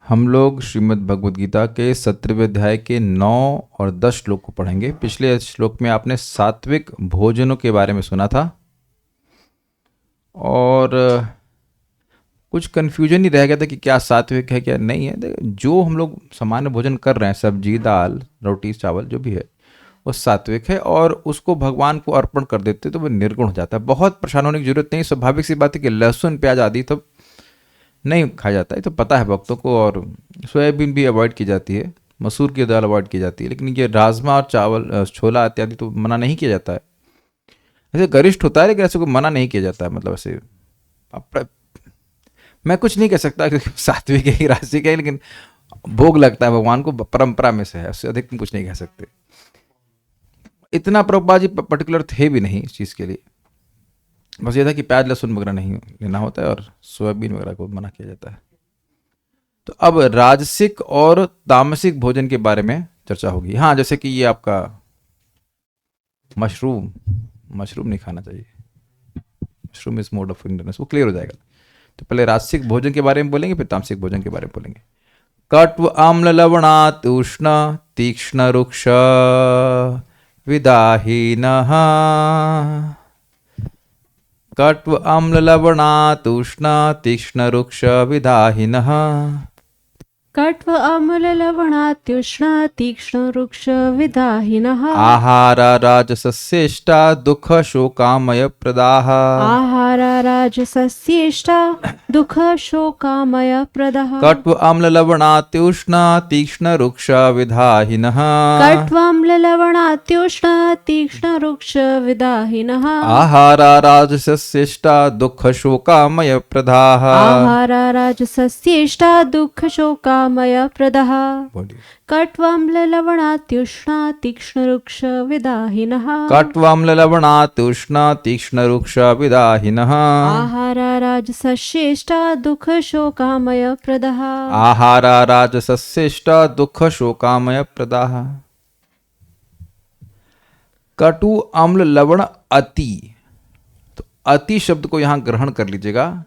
हम लोग श्रीमद् भगवद गीता के 17वें अध्याय के 9 और 10 श्लोक को पढ़ेंगे। पिछले श्लोक में आपने सात्विक भोजनों के बारे में सुना था और कुछ कन्फ्यूजन ही रह गया था कि क्या सात्विक है क्या नहीं है। जो हम लोग सामान्य भोजन कर रहे हैं, सब्जी दाल रोटी चावल जो भी है वो सात्विक है और उसको भगवान को अर्पण कर देते तो वो निर्गुण हो जाता है। बहुत परेशान होने की जरूरत नहीं। स्वाभाविक सी बात है कि लहसुन प्याज आदि तो नहीं खाया जाता है, तो पता है भक्तों को। और सोयाबीन भी अवॉइड की जाती है, मसूर की दाल अवॉइड की जाती है, लेकिन ये राजमा और चावल छोला इत्यादि तो मना नहीं किया जाता है। ऐसे गरिष्ठ होता है लेकिन ऐसे को मना नहीं किया जाता है। मतलब ऐसे मैं कुछ नहीं कह सकता क्योंकि सात्विक है ही राजसिक है, लेकिन भोग लगता है भगवान को, परंपरा में से है, उससे अधिक कुछ नहीं कह सकते। इतना प्रभुपाद जी पर्टिकुलर थे भी नहीं इस चीज़ के लिए। बस ये था कि प्याज लहसुन वगैरह नहीं लेना होता है और सोयाबीन वगैरह को मना किया जाता है। तो अब राजसिक और तामसिक भोजन के बारे में चर्चा होगी। हाँ, जैसे कि ये आपका मशरूम नहीं खाना चाहिए। मशरूम इज मोड ऑफ इंडनेस, वो क्लियर हो जाएगा। तो पहले राजसिक भोजन के बारे में बोलेंगे, फिर तामसिक भोजन के बारे में बोलेंगे। कट्व आम्ल लवणात् उष्ण तीक्ष्ण रुक्ष विदाहीनः। कट्व आम्ल लवणात् उष्ण तीक्ष्ण रुक्ष विदाहीनः। कट्व अम्ल लवणात्युष्ण तीक्ष्ण वृक्ष विदाहिनः। आहार राजसस्येष्टा दुःख शोकामय प्रदाः। आहार राजसस्येष्टा दुःख शोकामय प्रदः। कट्व आम्ल लवणात्युष्ण तीक्ष्ण रुक्ष विदाहीनः। कट्वाम्ल लवणात्युष्ण तीक्ष्ण वृक्ष विदाहिनः। आहार राजसस्येष्टा दुःख शोकामय प्रदाः। आहार राजसस्येष्टा दुःख शोकामय प्रदः। बोलिए। कट्वाम्ल लवणात्युष्ण तीक्ष्ण वृक्ष विदाहिनः। कट्वाम्ल लवणात्युष्ण तीक्ष्ण रुक्ष विदाहीनः। आहार राजसस्येष्टा दुःख शोकामय प्रदः। आहार राजसस्येष्टा दुःख शोकामय प्रदाः। कटु अम्ल लवण अति, तो अति शब्द को यहां ग्रहण कर लीजिएगा।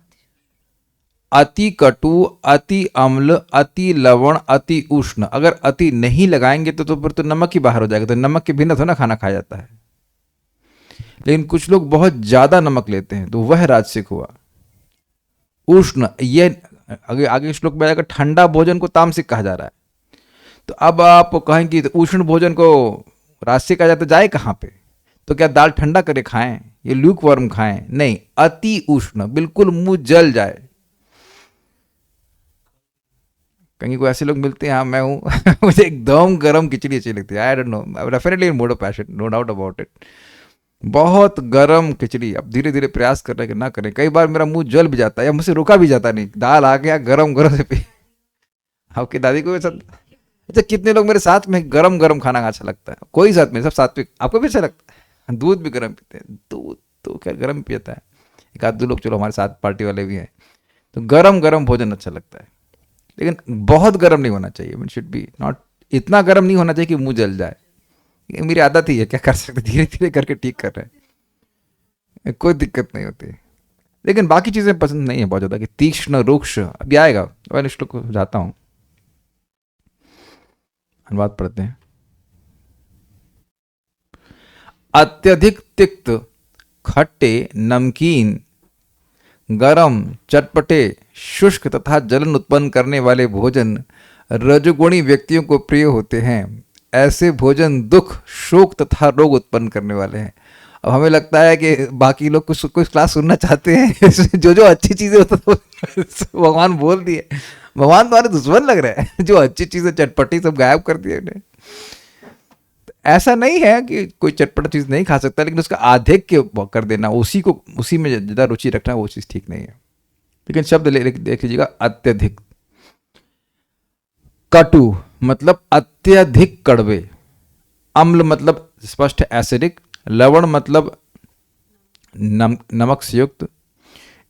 अति कटु, अति अम्ल, अति लवण, अति उष्ण। अगर अति नहीं लगाएंगे तो फिर तो नमक ही बाहर हो जाएगा। तो नमक के बिना तो ना खाना खाया जाता है, लेकिन कुछ लोग बहुत ज्यादा नमक लेते हैं तो वह राजसिक हुआ। उष्ण, ये आगे श्लोक में आएगा। ठंडा भोजन को तामसिक कहा जा रहा है। तो अब आप कहेंगे तो उष्ण भोजन को राजसिक कहा जाता, जाए कहाँ पे? तो क्या दाल ठंडा करे खाएं, ये ल्यूक वर्म खाएं? नहीं, अति उष्ण, बिल्कुल मुंह जल जाए। कहीं को ऐसे लोग मिलते हैं, हाँ मैं हूँ मुझे एकदम गर्म खिचड़ी अच्छी लगती है। I don't know, definitely in mode of passion, no doubt about it. बहुत गर्म खिचड़ी, अब धीरे धीरे प्रयास कर रहे कि ना करें। कई बार मेरा मुंह जल भी जाता है या मुझसे रुका भी जाता नहीं, दाल आ गया गरम गरम से पी। आपकी दादी को भी सब। अच्छा, कितने लोग मेरे साथ में गरम गरम खाना अच्छा लगता है? कोई साथ में, सब सात्विक। आपको भी अच्छा लगता है? दूध भी गर्म पीते हैं? दूध तो क्या गर्म पीता है, एक आध दो लोग चलो हमारे साथ पार्टी वाले भी हैं। तो गरम गरम भोजन अच्छा लगता है, लेकिन बहुत गर्म नहीं होना चाहिए। इट शुड बी नॉट, इतना गर्म नहीं होना चाहिए कि मुंह जल जाए। ये मेरी आदत ही है, क्या कर सकते, धीरे धीरे करके ठीक कर रहे हैं, कोई दिक्कत नहीं होती। लेकिन बाकी चीजें पसंद नहीं है बहुत ज्यादा कि तीक्ष्ण रुक्ष। अभी आएगा, मैं श्लोक को जाता हूं, अनुवाद पढ़ते हैं। अत्यधिक तिक्त, खट्टे, नमकीन, गरम, चटपटे, शुष्क तथा जलन उत्पन्न करने वाले भोजन रजोगुणी व्यक्तियों को प्रिय होते हैं। ऐसे भोजन दुख, शोक तथा रोग उत्पन्न करने वाले हैं। अब हमें लगता है कि बाकी लोग कुछ क्लास सुनना चाहते हैं जो जो अच्छी चीजें होता तो भगवान बोल दिए। भगवान तुम्हारे दुश्मन लग रहे हैं, जो अच्छी चीजें चटपटी सब गायब कर दिए उन्हें। ऐसा नहीं है कि कोई चटपटा चीज नहीं खा सकता, लेकिन उसका आधिक्य कर देना, उसी में ज्यादा रुचि रखना, वो चीज ठीक नहीं है। लेकिन शब्द देख लीजिएगा, अत्यधिक। कटु मतलब अत्यधिक कड़वे, अम्ल मतलब स्पष्ट एसिडिक, लवण मतलब नमक से युक्त।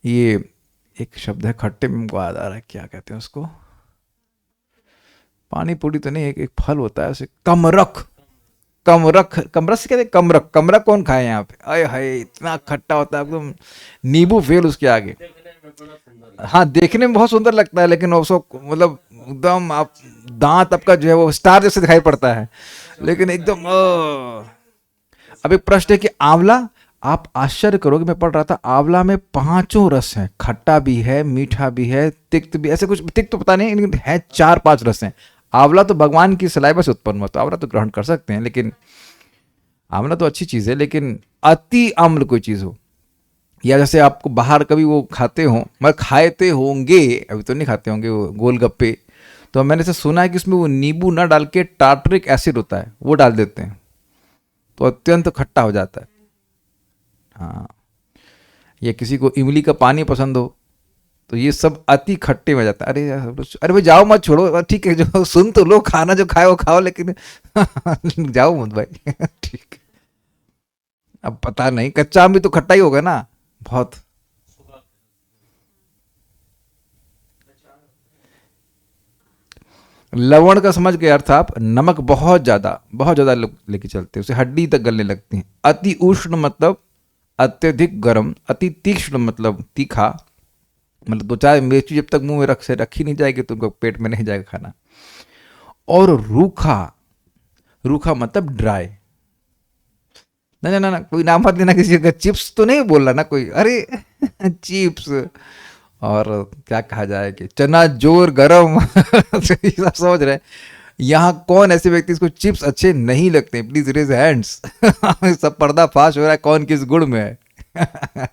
ये एक शब्द है खट्टे में, हमको याद आ रहा है, क्या कहते हैं उसको, पानी पूरी तो नहीं, एक फल होता है उसे, कमरख। कमरख से कहते हैं कमरख। कमरख कौन खाए यहाँ पे? अरे हाय, इतना खट्टा होता है एकदम, नींबू फेल उसके आगे। हाँ, देखने में बहुत सुंदर लगता है, लेकिन उसको मतलब एकदम आप दांत आपका जो है वो स्टार जैसे दिखाई पड़ता है, लेकिन एकदम अब एक प्रश्न है कि आंवला, आप आश्चर्य करोगे, मैं पढ़ रहा था आंवला में पांचों रस हैं, खट्टा भी है, मीठा भी है, तिक्त भी, ऐसे कुछ तिक्त तो पता नहीं, लेकिन है चार पांच रस हैं। आंवला तो भगवान की सलाइवा से उत्पन्न हुआ, तो आंवला तो ग्रहण कर सकते हैं, लेकिन आंवला तो अच्छी चीज है, लेकिन अति अम्ल कोई चीज हो, या जैसे आपको बाहर कभी वो खाते हो, मैं खाते होंगे, अभी तो नहीं खाते होंगे, वो गोलगप्पे, तो मैंने से सुना है कि उसमें वो नींबू ना डाल के टार्टरिक एसिड होता है वो डाल देते हैं, तो अत्यंत खट्टा हो जाता है। हाँ, या किसी को इमली का पानी पसंद हो, तो ये सब अति खट्टे में जाता है। अरे यार, अरे भाई जाओ मत, छोड़ो, ठीक है, जो सुन तो लो, खाना जो खाए वो खाओ, लेकिन जाओ मत भाई। ठीक है। अब पता नहीं, कच्चा आम भी तो खट्टा ही होगा ना, बहुत। लवण का समझ गए अर्थ आप, नमक बहुत ज्यादा लेके चलते हैं, उसे हड्डी तक गलने लगती है। अति उष्ण मतलब अत्यधिक गर्म, अति तीक्ष्ण मतलब तीखा, मतलब दो चार मिर्ची जब तक मुंह में रखी नहीं जाएगी तुमको पेट में नहीं जाएगा खाना। और रूखा, रूखा मतलब ड्राई। ना ना ना ना, कोई नाम मत लेना किसी का, चिप्स तो नहीं बोल रहा ना कोई, अरे चिप्स, और क्या कहा जाए कि चना जोर गरम। तो ये सब समझ रहे हैं। यहाँ कौन ऐसे व्यक्ति इसको चिप्स अच्छे नहीं लगते, प्लीज रेज हैंड्स। सब पर्दा फाश हो रहा है, कौन किस गुण में है।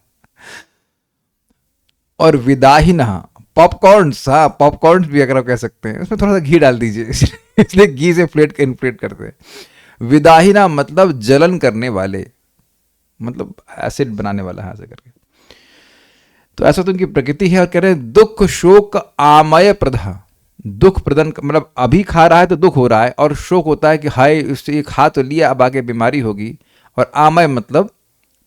और विदाहीन, पॉपकॉर्न्स, हाँ पॉपकॉर्न्स भी अगर आप कह सकते हैं, उसमें थोड़ा सा घी डाल दीजिए। इसलिए घी से इन्फ्लेट करते हैं। विदाहीना मतलब जलन करने वाले, मतलब एसिड बनाने वाला है ऐसे करके। तो ऐसा तो उनकी प्रकृति है। और कह रहे हैं दुख शोक आमय प्रधा, दुख प्रदन मतलब अभी खा रहा है तो दुख हो रहा है, और शोक होता है कि हाय उससे ये खा तो लिया, अब आगे बीमारी होगी। और आमय मतलब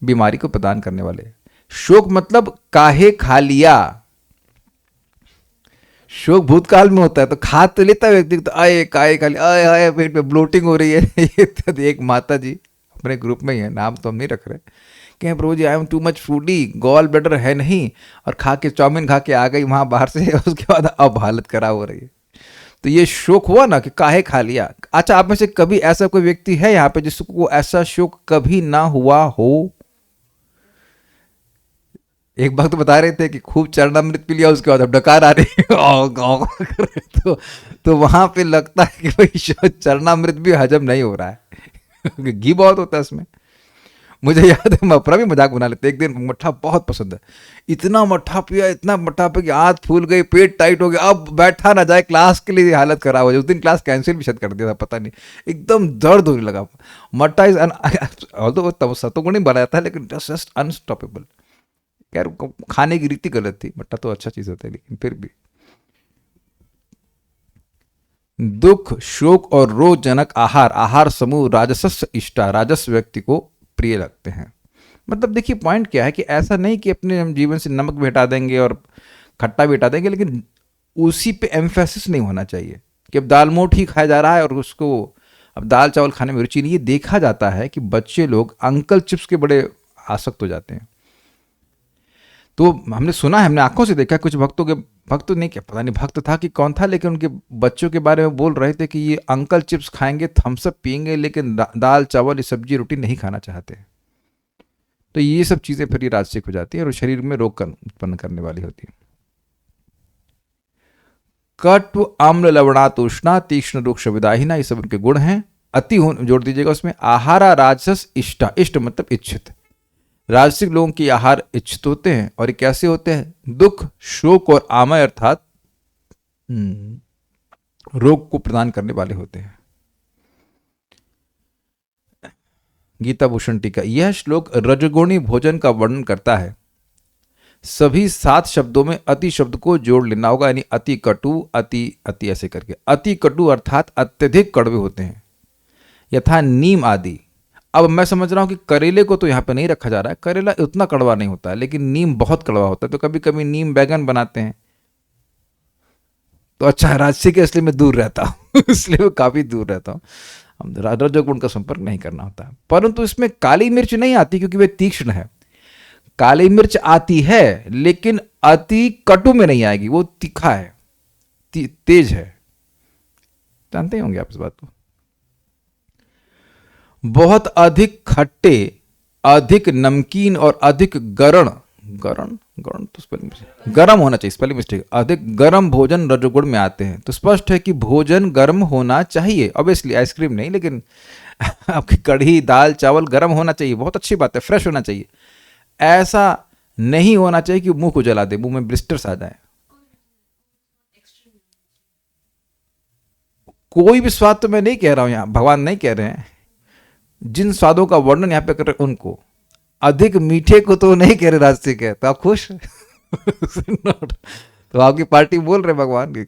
बीमारी को प्रदान करने वाले। शोक मतलब काहे खा लिया, शोक भूतकाल में होता है, तो खा तो लेता है व्यक्ति, तो आए काहे खा लिया, आए आए पेट में ब्लोटिंग हो रही है। ये तो एक माता जी अपने ग्रुप में ही है, नाम तो हम नहीं रख रहे, कहें प्रभु जी I am too much foodie, gall bladder है नहीं, और खा के चाउमीन खा के आ गई वहां बाहर से, उसके बाद अब हालत खराब हो रही है। तो ये शोक हुआ ना कि काहे खा लिया। अच्छा, आप में से कभी ऐसा कोई व्यक्ति है यहाँ पे जिसको ऐसा शोक कभी ना हुआ हो? एक भक्त बता रहे थे कि खूब चरणामृत पी लिया, उसके बाद अब डकार आ रही है। तो वहां पे लगता है कि भाई चरणामृत भी हजम नहीं हो रहा है। घी बहुत होता है उसमें। मुझे याद है मपरा भी मजाक बना लेते, एक दिन मट्ठा बहुत पसंद है, इतना मट्ठा पिया, इतना मट्ठा पिया कि हाथ फूल गई, पेट टाइट हो गया, अब बैठा ना जाए, क्लास के लिए हालत खराब हो जाए। उस दिन क्लास कैंसिल भी शायद कर दिया था, पता नहीं, एकदम दर्द होने लगा। मट्ठा इज ऑल्दो सतुगुणी बनाया था, लेकिन जस्ट अनस्टॉपेबल। यार खाने की रीति गलत थी, मट्ठा तो अच्छा चीज होता है, लेकिन फिर भी। दुख शोक और रोगजनक आहार, आहार समूह राजसस्य इष्टा, राजस व्यक्ति को प्रिय लगते हैं। मतलब देखिए पॉइंट क्या है कि ऐसा नहीं कि अपने हम जीवन से नमक भी हटा देंगे और खट्टा भी हटा देंगे, लेकिन उसी पे एम्फेसिस नहीं होना चाहिए कि अब दाल मोठ ही खाया जा रहा है और उसको अब दाल चावल खाने में रुचि नहीं है। देखा जाता है कि बच्चे लोग अंकल चिप्स के बड़े आसक्त हो जाते हैं। तो हमने सुना है, हमने आंखों से देखा, कुछ भक्तों के, भक्त नहीं, क्या पता नहीं भक्त था कि कौन था, लेकिन उनके बच्चों के बारे में बोल रहे थे कि ये अंकल चिप्स खाएंगे, थम्सअप पियेंगे, लेकिन दाल चावल ये सब्जी रोटी नहीं खाना चाहते। तो ये सब चीजें फिर ये राजसिक हो जाती है और शरीर में रोग उत्पन्न करने वाली होती है। कटु अम्ल लवणात् उष्णा तीक्ष्ण रुक्ष विदाहिना, ये सब उनके गुण हैं। अति जोड़ दीजिएगा उसमें। आहारा राजस इष्टा, इष्ट मतलब इच्छित। राजसिक लोगों के आहार इच्छित होते हैं, और ये कैसे होते हैं? दुख शोक और आमय अर्थात रोग को प्रदान करने वाले होते हैं। गीता भूषण टीका, यह श्लोक रजगुणी भोजन का वर्णन करता है। सभी 7 शब्दों में अति शब्द को जोड़ लेना होगा, यानी अति कटु, अति अति ऐसे करके। अति कटु अर्थात अत्यधिक कड़वे होते हैं, यथा नीम आदि। अब मैं समझ रहा हूं कि करेले को तो यहाँ पे नहीं रखा जा रहा है, करेला उतना कड़वा नहीं होता है, लेकिन नीम बहुत कड़वा होता है। तो कभी कभी नीम बैगन बनाते हैं, तो अच्छा राजसी के, इसलिए मैं दूर रहता हूँ। इसलिए मैं काफी दूर रहता हूँ, हम रजोगुण का संपर्क नहीं करना होता है। परंतु इसमें काली मिर्च नहीं आती क्योंकि वे तीक्ष्ण है। काली मिर्च आती है लेकिन अति कटु में नहीं आएगी, वो तीखा है, तेज है। जानते ही होंगे आप इस बात को। बहुत अधिक खट्टे, अधिक नमकीन और अधिक गरण तो स्पेलिंग गर्म होना चाहिए, स्पेलिंग मिस्टेक, अधिक गर्म भोजन रजोगुण में आते हैं। तो स्पष्ट है कि भोजन गर्म होना चाहिए, ऑब्वियसली आइसक्रीम नहीं, लेकिन आपकी कढ़ी दाल चावल गर्म होना चाहिए, बहुत अच्छी बात है, फ्रेश होना चाहिए। ऐसा नहीं होना चाहिए कि मुंह को जला दे, मुंह में ब्लिस्टर्स आ जाए। कोई भी स्वाद तो मैं नहीं कह रहा हूं, यहां भगवान नहीं कह रहे हैं, जिन स्वादों का वर्णन यहां पे कर रहे हैं उनको, अधिक मीठे को तो नहीं कह रहे राजसिक है, तो आप खुश तो आपकी पार्टी बोल रहे भगवान की।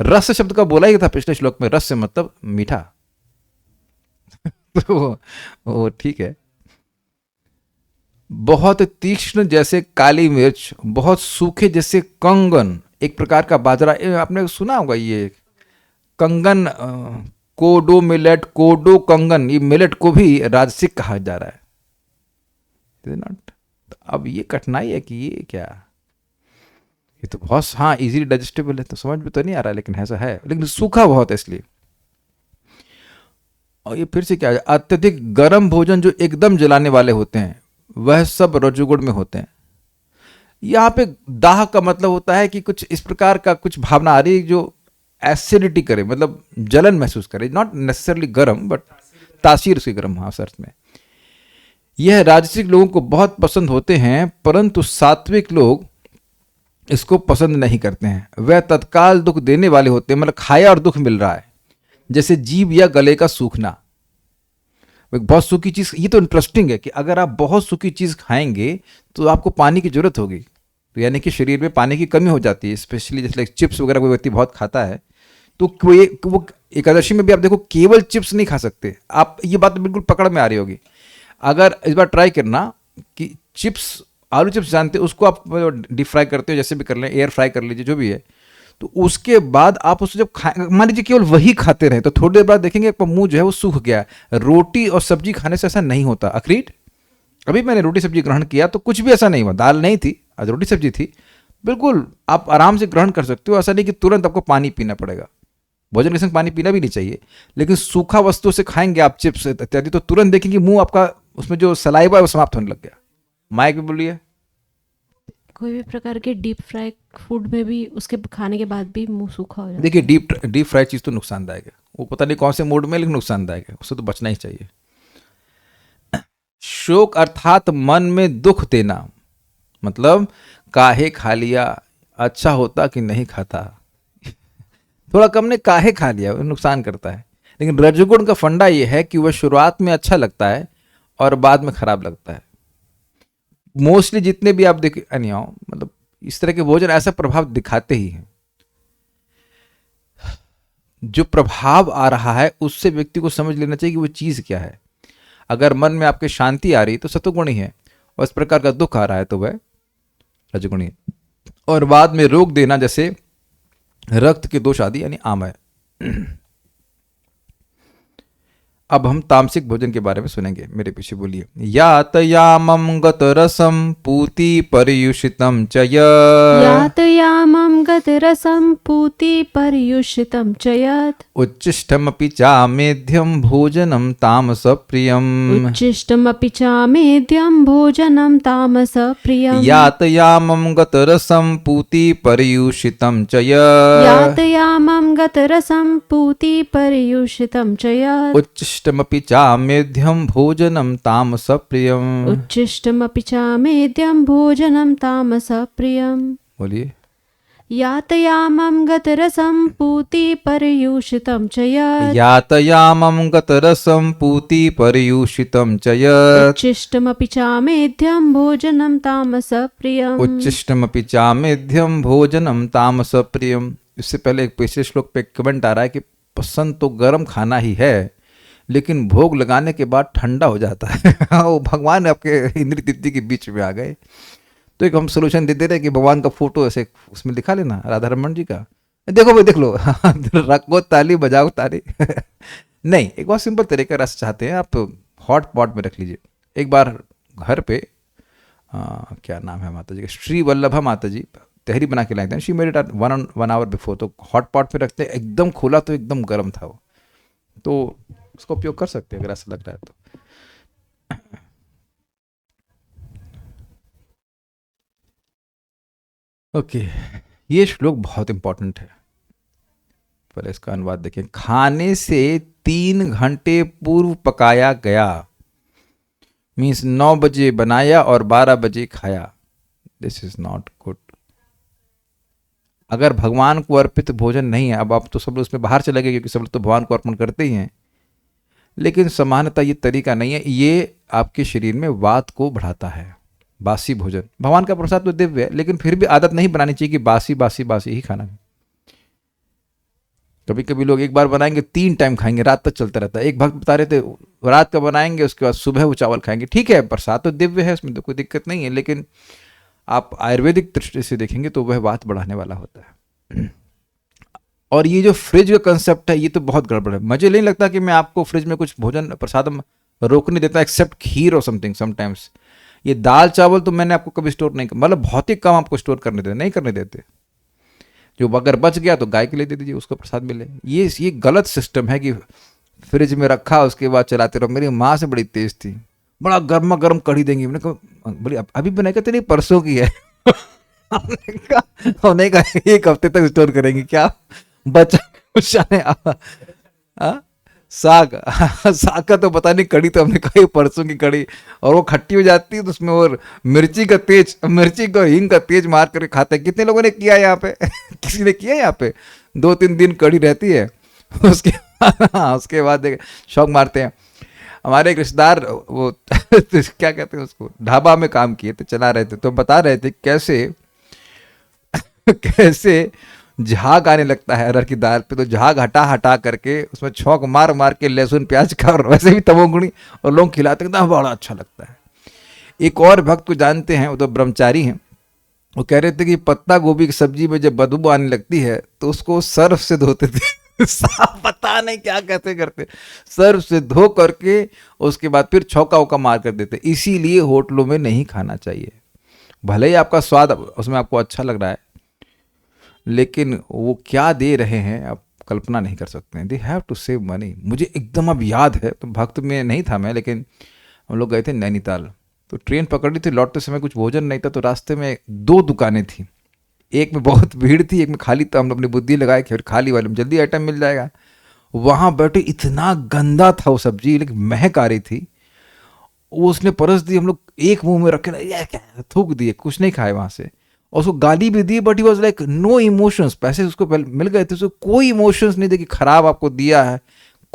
रस शब्द का बोला ही था पिछले श्लोक में, रस से मतलब मीठा तो वो ठीक है। बहुत तीक्ष्ण जैसे काली मिर्च, बहुत सूखे जैसे कंगन, एक प्रकार का बाजरा, आपने सुना होगा ये कंगन, कोडो मिलेट, कोडो कंगन, ये मिलेट को भी राजसिक कहा जा रहा है। नॉट, तो अब ये कठिनाई है कि ये क्या, ये तो बहुत हाँ इजीली डाइजेस्टेबल है, तो समझ में तो नहीं आ रहा, लेकिन ऐसा है, लेकिन सूखा बहुत है इसलिए। और ये फिर से क्या है, अत्यधिक गर्म भोजन जो एकदम जलाने वाले होते हैं वह सब रजोगुण में होते हैं। यहाँ पे दाह का मतलब होता है कि कुछ इस प्रकार का कुछ भावना आ रही है जो एसिडिटी करे, मतलब जलन महसूस करे, नॉट नेसेसरली गर्म बट तासीर उसकी गर्म, हाँ अर्थ में। यह राजसिक लोगों को बहुत पसंद होते हैं, परंतु सात्विक लोग इसको पसंद नहीं करते हैं। वह तत्काल दुख देने वाले होते हैं, मतलब खाया और दुख मिल रहा है, जैसे जीभ या गले का सूखना। बहुत सूखी चीज, ये तो इंटरेस्टिंग है कि अगर आप बहुत सूखी चीज खाएंगे तो आपको पानी की जरूरत होगी, तो यानी कि शरीर में पानी की कमी हो जाती है। स्पेशली जैसे चिप्स वगैरह कोई व्यक्ति बहुत खाता है, तो वो एकादशी में भी आप देखो केवल चिप्स नहीं खा सकते आप, ये बात बिल्कुल पकड़ में आ रही होगी। अगर इस बार ट्राई करना कि चिप्स, आलू चिप्स जानते हो, उसको आप डीप फ्राई करते हो, जैसे भी कर लें, एयर फ्राई कर लीजिए, जो भी है, तो उसके बाद आप उसको जब मान लीजिए केवल वही खाते रहे, तो थोड़ी देर बाद देखेंगे आपका मुंह जो है वो सूख गया। रोटी और सब्जी खाने से ऐसा नहीं होता। अक्रीड, अभी मैंने रोटी सब्जी ग्रहण किया तो कुछ भी ऐसा नहीं हुआ, दाल नहीं थी, आज रोटी सब्जी थी, बिल्कुल आप आराम से ग्रहण कर सकते हो। ऐसा नहीं कि तुरंत आपको पानी पीना पड़ेगा, भोजन के संग पानी पीना भी नहीं चाहिए, लेकिन सूखा वस्तु से खाएंगे आप चिप्स इत्यादि, तो तुरंत देखेंगे मुंह आपका, उसमें जो सलाइवा है वो समाप्त होने लग गया। माइक भी बोलिए। कोई भी प्रकार के डीप फ्राई फूड में भी उसके खाने के बाद भी मुंह सूखा हो जाता है। देखिए डीप फ्राई चीज़ तो नुकसानदायक है, वो पता नहीं कौन से मूड में, लेकिन नुकसानदायक है, उससे तो बचना ही चाहिए। शोक अर्थात मन में दुख देना, मतलब काहे खा लिया, अच्छा होता कि नहीं खाता, थोड़ा कम ने काहे खा लिया, वो नुकसान करता है। लेकिन रजोगुण का फंडा ये है कि वह शुरुआत में अच्छा लगता है और बाद में खराब लगता है। मोस्टली जितने भी आप देखें अनियाओ, मतलब इस तरह के भोजन ऐसा प्रभाव दिखाते ही हैं। जो प्रभाव आ रहा है उससे व्यक्ति को समझ लेना चाहिए कि वो चीज क्या है। अगर मन में आपके शांति आ रही तो सत्वगुणी है, और इस प्रकार का दुख आ रहा है तो वह रजोगुणी है। और बाद में रोक देना, जैसे रक्त के दोष आदि, यानी आमय। अब हम तामसिक भोजन के बारे में सुनेंगे, मेरे पीछे बोलिए। यातयामं गतरसं पूति पर्युषितं च यत्, यातयामं गतरसं पूति पर्युषितं च यत्, उच्छिष्टमपि चामेध्यं भोजनं तामसप्रियम्, उच्छिष्टमपि चामेध्यं भोजनं तामसप्रियम्। यातयामं गतरसं पूति पर्युषितं च यत्, यातयामं गतरसं पूति पर्युषितं च यत्, उच्छिष्टमपि चामेध्यं भोजनं तामसप्रियम्। उच्छिष्टमपि चामेध्यं भोजनं तामसप्रियम्। बोलिए। यातयामं गतरसं पूति पर्युषितं च यत्, यातयामं गतरसं पूति पर्युषितं च यत्, उच्छिष्टमपि चामेध्यं भोजनं तामसप्रियम्। उच्छिष्टमपि चामेध्यं भोजनं तामसप्रियम्। इससे पहले एक पिछले श्लोक पे कमेंट आ रहा है कि पसंद तो गर्म खाना ही है, लेकिन भोग लगाने के बाद ठंडा हो जाता है। वो भगवान आपके इंद्र तिथि के बीच में आ गए। तो एक हम सोल्यूशन देते रहे कि भगवान का फोटो ऐसे उसमें दिखा लेना, राधा रमन जी का, देखो भाई देख लो, रखो ताली बजाओ ताली। नहीं, एक बहुत सिंपल तरीका रस चाहते हैं आप, हॉट पॉट में रख लीजिए। एक बार घर पे क्या नाम है माता जी का, श्री वल्लभा माता जी तहरी बना के लाए थे। She made it 1 hour before, तो हॉट पॉट पे रखते हैं, एकदम खोला तो एकदम गर्म था वो। तो उसका उपयोग कर सकते हैं अगर ऐसा लग रहा है तो। ओके, ये श्लोक बहुत इंपॉर्टेंट है। पहले इसका अनुवाद देखें। खाने से 3 घंटे पूर्व पकाया गया, मीन्स 9 बजे बनाया और 12 बजे खाया। This is not good. अगर भगवान को अर्पित भोजन नहीं है, अब आप तो सब लोग उसमें बाहर चले गए क्योंकि सब लोग तो भगवान को अर्पण करते ही हैं, लेकिन सामान्यतः ये तरीका नहीं है। ये आपके शरीर में वात को बढ़ाता है। बासी भोजन, भगवान का प्रसाद तो दिव्य है, लेकिन फिर भी आदत नहीं बनानी चाहिए कि बासी बासी बासी ही खाना है। कभी कभी लोग एक बार बनाएंगे 3 टाइम खाएंगे, रात तक चलता रहता है। एक भक्त बता रहे थे रात का बनाएंगे, उसके बाद सुबह वो चावल खाएंगे। ठीक है, प्रसाद तो दिव्य है, उसमें तो कोई दिक्कत नहीं है, लेकिन आप आयुर्वेदिक दृष्टि से देखेंगे तो वह वात बढ़ाने वाला होता है। और ये जो फ्रिज का कंसेप्ट है, ये तो बहुत गड़बड़ है। मुझे नहीं लगता कि मैं आपको फ्रिज में कुछ भोजन प्रसाद रोकने देता, एक्सेप्ट खीर और समथिंग समटाइम्स। ये दाल चावल तो मैंने आपको कभी स्टोर नहीं, मतलब बहुत ही कम आपको स्टोर करने देते, नहीं करने देते। जो अगर बच गया तो गाय के लिए दे दीजिए, उसको प्रसाद मिले। ये गलत सिस्टम है कि फ्रिज में रखा उसके बाद चलाते रहो। मेरी माँ से बड़ी तेज थी, बड़ा गर्मा गर्म कढ़ी देंगी। मैंने कहा बड़ी अभी बनाई, कहते नहीं परसों की है। हमने कहा 1 हफ्ते तक स्टोर करेंगे क्या, बचा कुछ नहीं। साग साग का तो पता नहीं, कड़ी तो हमने कही परसों की कड़ी, और वो खट्टी हो जाती है तो उसमें और मिर्ची का हींग का तेज मार करके खाते हैं। कितने लोगों ने किया यहाँ पे? किसी ने किया यहाँ पे? 2-3 दिन कड़ी रहती है, उसके उसके बाद शौक मारते हैं। हमारे एक रिश्तेदार वो क्या कहते हैं उसको, ढाबा में काम किए थे, चला रहे थे, तो बता रहे थे कैसे कैसे झाग आने लगता है अरहर की दाल पे, तो झाग हटा हटा करके उसमें छौंक मार मार के लहसुन प्याज का, और वैसे भी तमोगुणी, और लोग खिलाते हैं, बड़ा अच्छा लगता है। एक और भक्त को जानते हैं, वो तो ब्रह्मचारी हैं, वो कह रहे थे कि पत्ता गोभी की सब्जी में जब बदबू आने लगती है तो उसको सर्फ से धोते थे। साफ पता नहीं क्या कहते करते, सर्फ से धो करके उसके बाद फिर छौका वौका मार कर देते। इसीलिए होटलों में नहीं खाना चाहिए। भले ही आपका स्वाद उसमें आपको अच्छा लग रहा है, लेकिन वो क्या दे रहे हैं आप कल्पना नहीं कर सकते हैं। They have to save money. मुझे एकदम अब याद है, तो भक्त में नहीं था मैं, लेकिन हम लोग गए थे नैनीताल, तो ट्रेन पकड़ी थी, लौटते समय कुछ भोजन नहीं था, तो रास्ते में 2 दुकानें थी। एक में बहुत भीड़ थी, एक में खाली था। हम लोग अपनी बुद्धि लगाए कि फिर खाली वाले में जल्दी आइटम मिल जाएगा। वहाँ बैठे, इतना गंदा था वो सब्जी, लेकिन महक आ रही थी। वो उसने परस दी, हम लोग एक मुंह में रखे, ये क्या, थूक दिए, कुछ नहीं खाए वहाँ से। और उसको गाली भी दी, but he was like no emotions. पैसे उसको मिल गए थे, उसको कोई इमोशंस नहीं थे कि खराब आपको दिया है,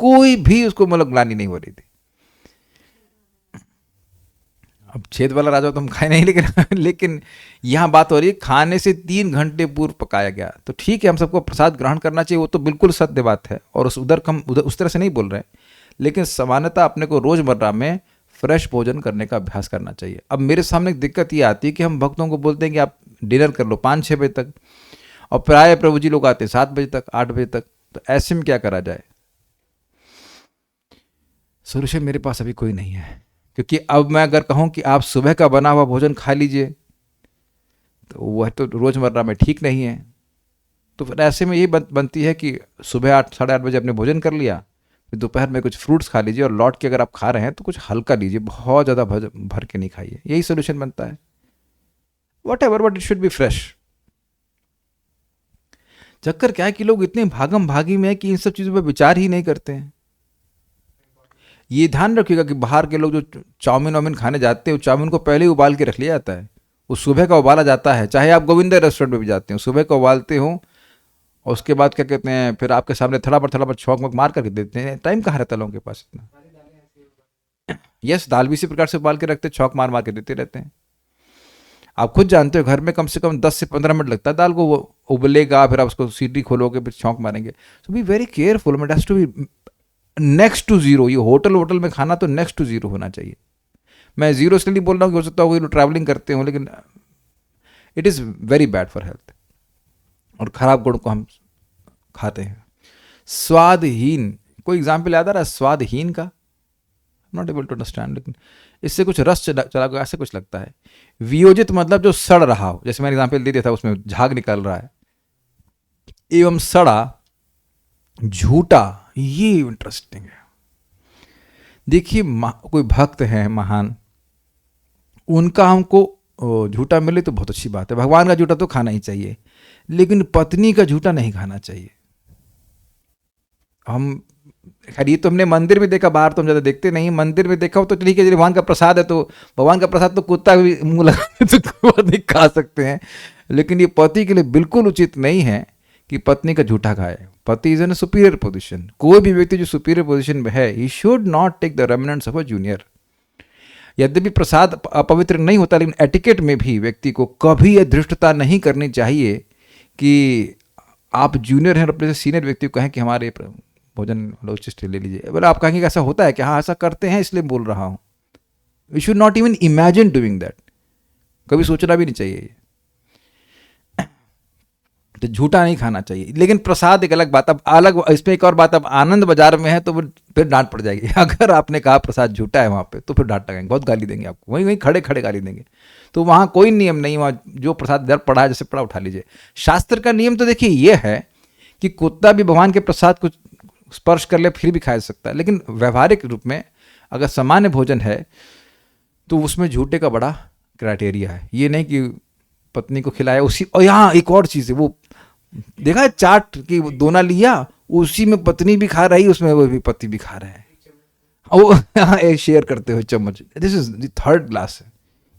कोई भी उसको मतलब ग्लानि नहीं हो रही थी। अब छेद वाला राजा तो हम खाए नहीं, लेकिन यहाँ बात हो रही है खाने से 3 घंटे पूर्व पकाया गया। तो ठीक है, हम सबको प्रसाद ग्रहण करना चाहिए, वो तो बिल्कुल सत्य बात है, और हम उस तरह से नहीं बोल रहे हैं, लेकिन सामान्यतः अपने को रोजमर्रा में फ्रेश भोजन करने का अभ्यास करना चाहिए। अब मेरे सामने एक दिक्कत ये आती है कि हम भक्तों को बोलते हैं कि आप डिनर कर लो 5-6 बजे तक, और प्राय प्रभु जी लोग आते हैं 7 बजे तक, 8 बजे तक। तो ऐसे में क्या करा जाए? सोल्यूशन मेरे पास अभी कोई नहीं है, क्योंकि अब मैं अगर कहूँ कि आप सुबह का बना हुआ भोजन खा लीजिए, तो वह तो रोजमर्रा में ठीक नहीं है। तो फिर ऐसे में यही बनती है कि सुबह 8-8:30 बजे आपने भोजन कर लिया, फिर दोपहर में कुछ फ्रूट्स खा लीजिए, और लौट के अगर आप खा रहे हैं तो कुछ हल्का लीजिए, बहुत ज़्यादा भर के नहीं खाइए। यही सोल्यूशन बनता है। What ever, but it should be fresh. चक्कर क्या है कि लोग इतने भागम भागी में है कि इन सब चीज़ों पर विचार ही नहीं करते हैं। ये ध्यान रखिएगा कि बाहर के लोग जो चाउमीन वाउमीन खाने जाते हैं, चाउमीन को पहले ही उबाल के रख लिया जाता है, वो सुबह का उबाला जाता है। चाहे आप गोविंदा रेस्टोरेंट में भी जाते हो, सुबह का उबालते हो, और उसके बाद क्या कहते हैं, फिर आपके सामने थोड़ा पर छौंक वौंक मार करके देते हैं। टाइम कहाँ रहता है लोगों के पास इतना? यस, दाल भी इसी प्रकार से उबाल के रखते हैं, छौंक मार मार के देते रहते हैं। आप खुद जानते हो घर में कम से कम 10 से 15 मिनट लगता है दाल को, वो उबलेगा, फिर आप उसको सीटी खोलोगे, फिर छौंक मारेंगे। So be very careful, it has to be next to zero. ये होटल में खाना तो नेक्स्ट टू जीरो होना चाहिए। मैं जीरो इसलिए नहीं बोल रहा हूँ कि हो सकता है कोई ट्रैवलिंग करते हो, लेकिन it is very bad for health, और खराब गुण को हम खाते हैं। स्वादहीन, कोई एग्जाम्पल याद आ रहा है स्वादहीन का? नॉट एबल टू अंडरस्टैंड, लेकिन इससे कुछ रस चला गया, ऐसे कुछ लगता है। वियोजित मतलब जो सड़ रहा हो, जैसे मैंने एग्जाम्पल दे दिया था, उसमें झाग निकल रहा है। एवं सड़ा, झूठा, ये इंटरेस्टिंग है। देखिए कोई भक्त है महान, उनका हमको झूठा मिले तो बहुत अच्छी बात है, भगवान का झूठा तो खाना ही चाहिए, लेकिन पत्नी का झूठा नहीं खाना चाहिए। हम खैर ये तो हमने मंदिर में देखा, बाहर तो हम ज़्यादा देखते नहीं, मंदिर में देखा हो तो ठीक है, भगवान का प्रसाद है तो भगवान का प्रसाद तो कुत्ता भी मुंह लगा तो नहीं खा सकते हैं, लेकिन ये पति के लिए बिल्कुल उचित नहीं है कि पत्नी का झूठा खाए। पति इज इन सुपीरियर पोजिशन, कोई भी व्यक्ति जो सुपीरियर पोजिशन में है, he should not take the remnants of a junior. यद्यपि प्रसाद अपवित्र नहीं होता, लेकिन एटिकेट में भी व्यक्ति को कभी यह धृष्टता नहीं करनी चाहिए कि आप जूनियर हैं और अपने से सीनियर व्यक्ति को कहें कि हमारे भोजन उचिष्ट ले लीजिए। बोले आप कहेंगे ऐसा होता है कि हाँ ऐसा करते हैं इसलिए बोल रहा हूँ। We should not even imagine doing that, कभी सोचना भी नहीं चाहिए। तो झूठा नहीं खाना चाहिए, लेकिन प्रसाद एक अलग बात। अब अलग इसमें एक और बात, अब आनंद बाजार में है तो फिर डांट पड़ जाएगी। अगर आपने कहा प्रसाद झूठा है वहाँ पे तो फिर डांट लगाएंगे, बहुत गाली देंगे आपको, वहीं वहीं खड़े खड़े गाली देंगे। तो वहाँ कोई नियम नहीं, वहाँ जो प्रसाद इधर पड़ा है, जैसे पड़ा उठा लीजिए। शास्त्र का नियम तो देखिए ये है कि कुत्ता भी भगवान के प्रसाद को स्पर्श कर ले फिर भी खा सकता है, लेकिन व्यवहारिक रूप में अगर सामान्य भोजन है तो उसमें झूठे का बड़ा क्राइटेरिया है। ये नहीं कि पत्नी को खिलाया उसी, और यहाँ एक और चीज़ है, वो देखा है चाट की दोना लिया, उसी में पत्नी भी खा रही, उसमें वो भी पति भी खा रहे हैं, वो यहाँ शेयर करते हुए चम्मच। दिस इज थर्ड क्लास है,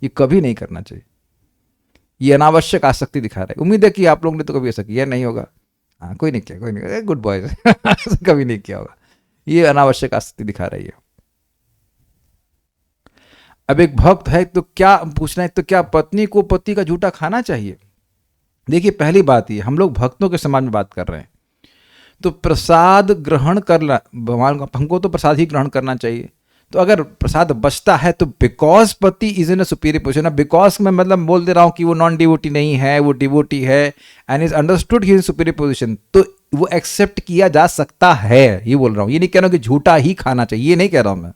ये कभी नहीं करना चाहिए, ये अनावश्यक आसक्ति दिखा रहा है। उम्मीद है कि आप लोगों ने तो कभी ऐसा किया नहीं होगा। हाँ कोई नहीं किया, कोई नहीं, गुड बॉयज कभी नहीं किया होगा। ये अनावश्यक आसक्ति दिखा रही है। अब एक भक्त है तो क्या पूछना है, तो क्या पत्नी को पति का झूठा खाना चाहिए? देखिए पहली बात ये, हम लोग भक्तों के समाज में बात कर रहे हैं, तो प्रसाद ग्रहण करना, भगवान का हमको तो प्रसाद ही ग्रहण करना चाहिए। तो अगर प्रसाद बचता है तो बिकॉज पति is in a superior position, because मैं मतलब बोल दे रहा हूँ कि वो नॉन डिवोटी नहीं है, वो डिवोटी है and is understood he in superior position, तो वो एक्सेप्ट किया जा सकता है, ये बोल रहा हूँ। ये नहीं कह रहा हूँ कि झूठा ही खाना चाहिए, ये नहीं कह रहा हूँ मैं।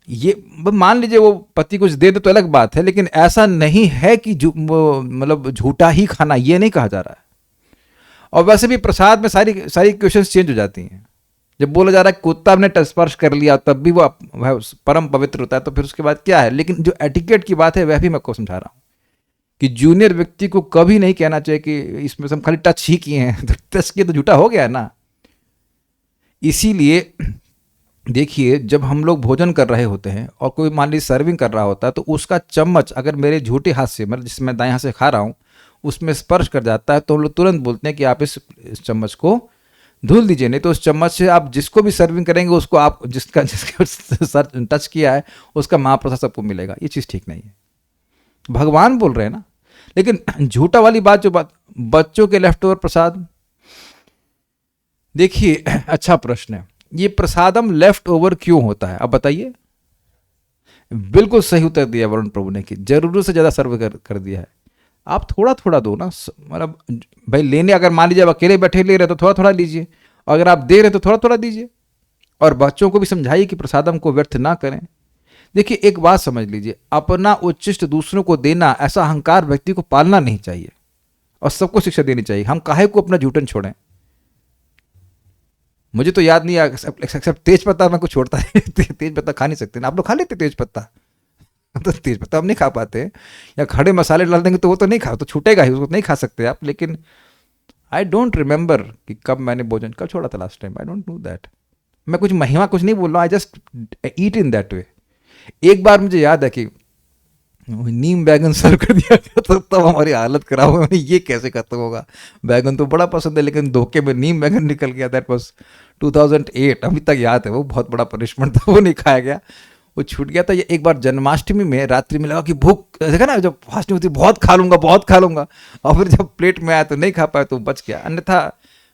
ये मान लीजिए वो पति कुछ दे दे तो अलग बात है, लेकिन ऐसा नहीं है कि मतलब झूठा ही खाना, ये नहीं कहा जा रहा है। और वैसे भी प्रसाद में सारी सारी क्वेश्चंस चेंज हो जाती हैं। जब बोला जा रहा है कुत्ता ने स्पर्श कर लिया तब भी वो परम पवित्र होता है, तो फिर उसके बाद क्या है? लेकिन जो एटिकेट की बात है वह भी मैं आपको समझा रहा हूँ कि जूनियर व्यक्ति को कभी नहीं कहना चाहिए कि इसमें हम खाली टच ही किए हैं, तो टच किए तो झूठा हो गया ना। इसीलिए देखिए जब हम लोग भोजन कर रहे होते हैं और कोई मान लीजिए सर्विंग कर रहा होता है, तो उसका चम्मच अगर मेरे झूठे हाथ से, मतलब जिसमें दाएं हाथ से खा रहा हूँ, उसमें स्पर्श कर जाता है, तो हम लोग तुरंत बोलते हैं कि आप इस चम्मच को धुल दीजिए। नहीं तो उस चम्मच से आप जिसको भी सर्विंग करेंगे उसको, आप जिसका सर टच किया है उसका महाप्रसाद सबको मिलेगा। ये चीज़ ठीक नहीं है, भगवान बोल रहे हैं ना। लेकिन झूठा वाली बात, जो बात बच्चों के लेफ्ट ओवर प्रसाद, देखिए अच्छा प्रश्न है, ये प्रसादम लेफ्ट ओवर क्यों होता है? अब बताइए। बिल्कुल सही उत्तर दिया वरुण प्रभु ने कि जरूरत से ज्यादा सर्व कर दिया है। आप थोड़ा थोड़ा दो ना, मतलब भाई लेने, अगर मान लीजिए आप अकेले बैठे ले रहे तो थोड़ा थोड़ा लीजिए, अगर आप दे रहे तो थोड़ा थोड़ा दीजिए। और बच्चों को भी समझाइए कि प्रसादम को व्यर्थ ना करें। देखिए एक बात समझ लीजिए, अपना उच्चिष्ट दूसरों को देना, ऐसा अहंकार व्यक्ति को पालना नहीं चाहिए और सबको शिक्षा देनी चाहिए। हम काहे को अपना जूठन छोड़ें? मुझे तो याद नहीं, एक्सेप्ट तेज पत्ता मैं कुछ छोड़ता है तेज पत्ता खा नहीं सकते ना, आप लोग खा लेते तेज पत्ता तो तेज पत्ता हम नहीं खा पाते, या खड़े मसाले डाल देंगे तो वो तो नहीं खा, तो छूटेगा ही, उसको नहीं खा सकते आप। लेकिन आई डोंट रिमेंबर कि कब मैंने भोजन कब छोड़ा था last time, I don't know that. मैं कुछ महिमा कुछ नहीं बोल रहा हूँ, I just eat in that way. एक बार मुझे याद है कि नीम बैगन सर्व कर दिया गया, तो तब हमारी हालत खराब हो गई, ये कैसे खत्म होगा? बैगन तो बड़ा पसंद है, लेकिन धोखे में नीम बैगन निकल गया। दैट वाज 2008, अभी तक याद है, वो बहुत बड़ा पनिशमेंट था, वो नहीं खाया गया, वो छूट गया था। ये एक बार जन्माष्टमी में रात्रि में लगा कि भूख, देखा ना जब फास्टिंग होती बहुत खा लूंगा बहुत खा लूंगा, और फिर जब प्लेट में आया तो नहीं खा पाया, तो बच गया। अन्यथा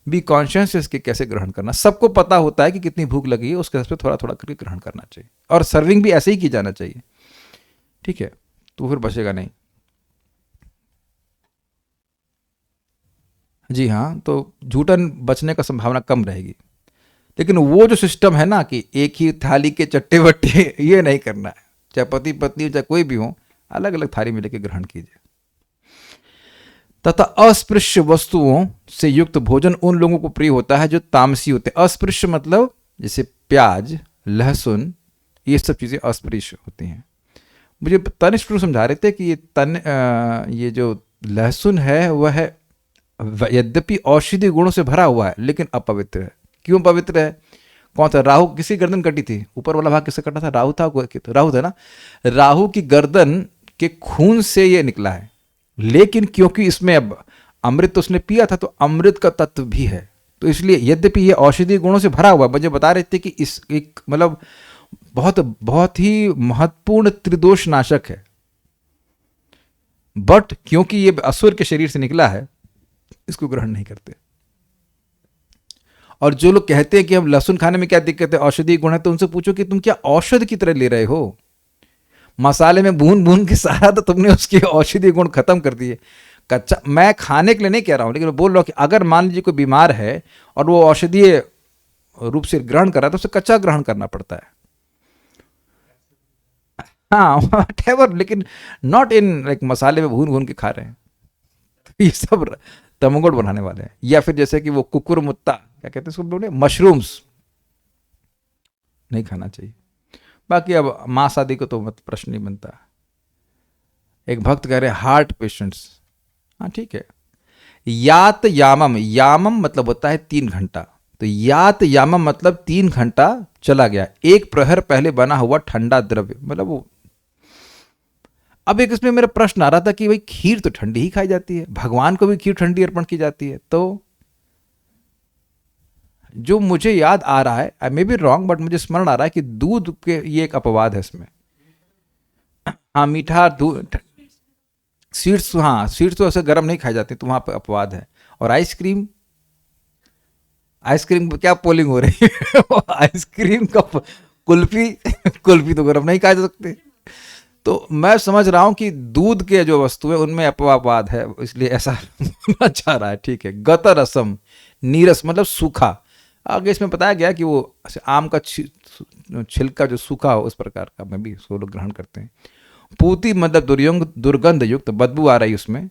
बी कॉन्शियस इसके कैसे ग्रहण करना, सबको पता होता है कि कितनी भूख लगी है, उसके हिसाब से थोड़ा थोड़ा करके ग्रहण करना चाहिए, और सर्विंग भी ऐसे ही की जाना चाहिए, ठीक है? तो फिर बचेगा नहीं। जी हाँ, तो झूठन बचने का संभावना कम रहेगी। लेकिन वो जो सिस्टम है ना कि एक ही थाली के चट्टे बट्टे, ये नहीं करना है। चाहे पति पत्नी चाहे कोई भी हो, अलग अलग थाली में लेके ग्रहण कीजिए। तथा अस्पृश्य वस्तुओं से युक्त भोजन उन लोगों को प्रिय होता है जो तामसी होते हैं। अस्पृश्य मतलब जैसे प्याज, लहसुन, ये सब चीजें अस्पृश्य होती हैं। मुझे तनिष्ठ समझा रहे थे कि ये जो लहसुन है वह यद्यपि औषधि गुणों से भरा हुआ है लेकिन अपवित्र है। क्यों पवित्र है? कौन था? राहु, किसी गर्दन कटी थी, ऊपर वाला भाग किससे कटा था? राहु था, राहु था ना। राहु की गर्दन के खून से ये निकला है, लेकिन क्योंकि इसमें अब अमृत तो उसने पिया था, तो अमृत का तत्व भी है, तो इसलिए यद्यपि ये औषधि गुणों से भरा हुआ, मुझे बता रहे थे कि इस एक मतलब बहुत बहुत ही महत्वपूर्ण त्रिदोष नाशक है, बट क्योंकि ये असुर के शरीर से निकला है, इसको ग्रहण नहीं करते। और जो लोग कहते हैं कि हम लहसुन खाने में क्या दिक्कत है, औषधि गुण है, तो उनसे पूछो कि तुम क्या औषधि की तरह ले रहे हो? मसाले में भून भून के सारा तो तुमने उसके औषधि गुण खत्म कर दिए। कच्चा, मैं खाने के लिए नहीं कह रहा हूं, लेकिन मैं बोल रहा हूं कि अगर मान लीजिए कोई बीमार है और वो औषधीय रूप से ग्रहण कर रहा है, तो उसे कच्चा ग्रहण करना पड़ता है। हाँ whatever, लेकिन नॉट इन लाइक मसाले में भून भून के खा रहे हैं। तो ये सब तमोगुण बनाने वाले हैं। या फिर जैसे कि वो कुकुर मुत्ता, क्या कहते हैं उसको बोले, मशरूम्स नहीं खाना चाहिए। बाकी अब मांस आदि को तो मत प्रश्न नहीं बनता। एक भक्त कह रहे हार्ट पेशेंट्स, हाँ ठीक है। यात यामम, यामम मतलब होता है 3 घंटा, तो यात यामम मतलब 3 घंटा चला गया, 1 प्रहर पहले बना हुआ ठंडा द्रव्य, मतलब वो। अब एक इसमें मेरा प्रश्न आ रहा था कि भाई खीर तो ठंडी ही खाई जाती है, भगवान को भी खीर ठंडी अर्पण की जाती है, तो जो मुझे याद आ रहा है, आई मे बी रॉन्ग, बट मुझे स्मरण आ रहा है कि दूध के ये एक अपवाद है इसमें। हाँ मीठा दूध, स्वीट्स, हाँ स्वीट्स तो ऐसे गर्म नहीं खाई जाती, तो वहां पर अपवाद है। और आइसक्रीम, आइसक्रीम क्या पोलिंग हो रही है आइसक्रीम का कुल्फी कुल्फी तो गर्म नहीं खा सकते। तो मैं समझ रहा हूं कि दूध के जो वस्तु है उनमें अपवाद है, इसलिए ऐसा होना चाह रहा है। ठीक है। गत रसम, नीरस मतलब सूखा। आगे इसमें बताया गया कि वो आम का छिलका जो सूखा हो उस प्रकार का में भी उसको लोग ग्रहण करते हैं। पूती मतलब दुर्गंध युक्त, बदबू आ रही उसमें।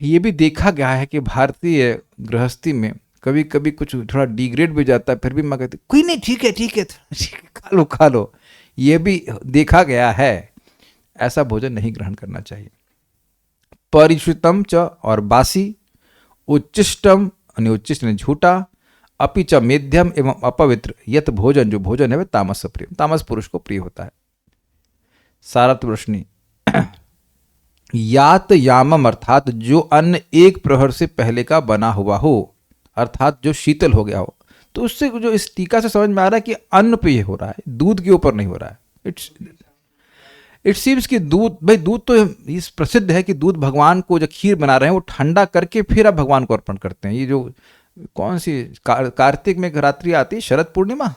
ये भी देखा गया है कि भारतीय गृहस्थी में कभी कभी कुछ थोड़ा डिग्रेड भी जाता है, फिर भी मैं कहती कोई नहीं, ठीक है ठीक है खा लो खा लो। ये भी देखा गया है, ऐसा भोजन नहीं ग्रहण करना चाहिए। परिश्रुतम च और बासी, उच्चिष्टम उच्चिष्ट ने झूठा, अपि च मेध्यम एवं अपवित्र यत भोजन, जो भोजन है वह तामस प्रिय, तामस पुरुष को प्रिय होता है। सारथ रोशनी, यात यामम अर्थात जो अन्न 1 प्रहर से पहले का बना हुआ हो, अर्थात जो शीतल हो गया हो। तो उससे जो इस टीका से समझ में आ रहा है कि अन्न पे ये हो रहा है, दूध के ऊपर नहीं हो रहा है। इट सीम्स कि दूध, भाई दूध तो इस प्रसिद्ध है कि दूध भगवान को जो खीर बना रहे हैं वो ठंडा करके फिर आप भगवान को अर्पण करते हैं। ये जो कौन सी कार्तिक में रात्रि आती है, शरद पूर्णिमा,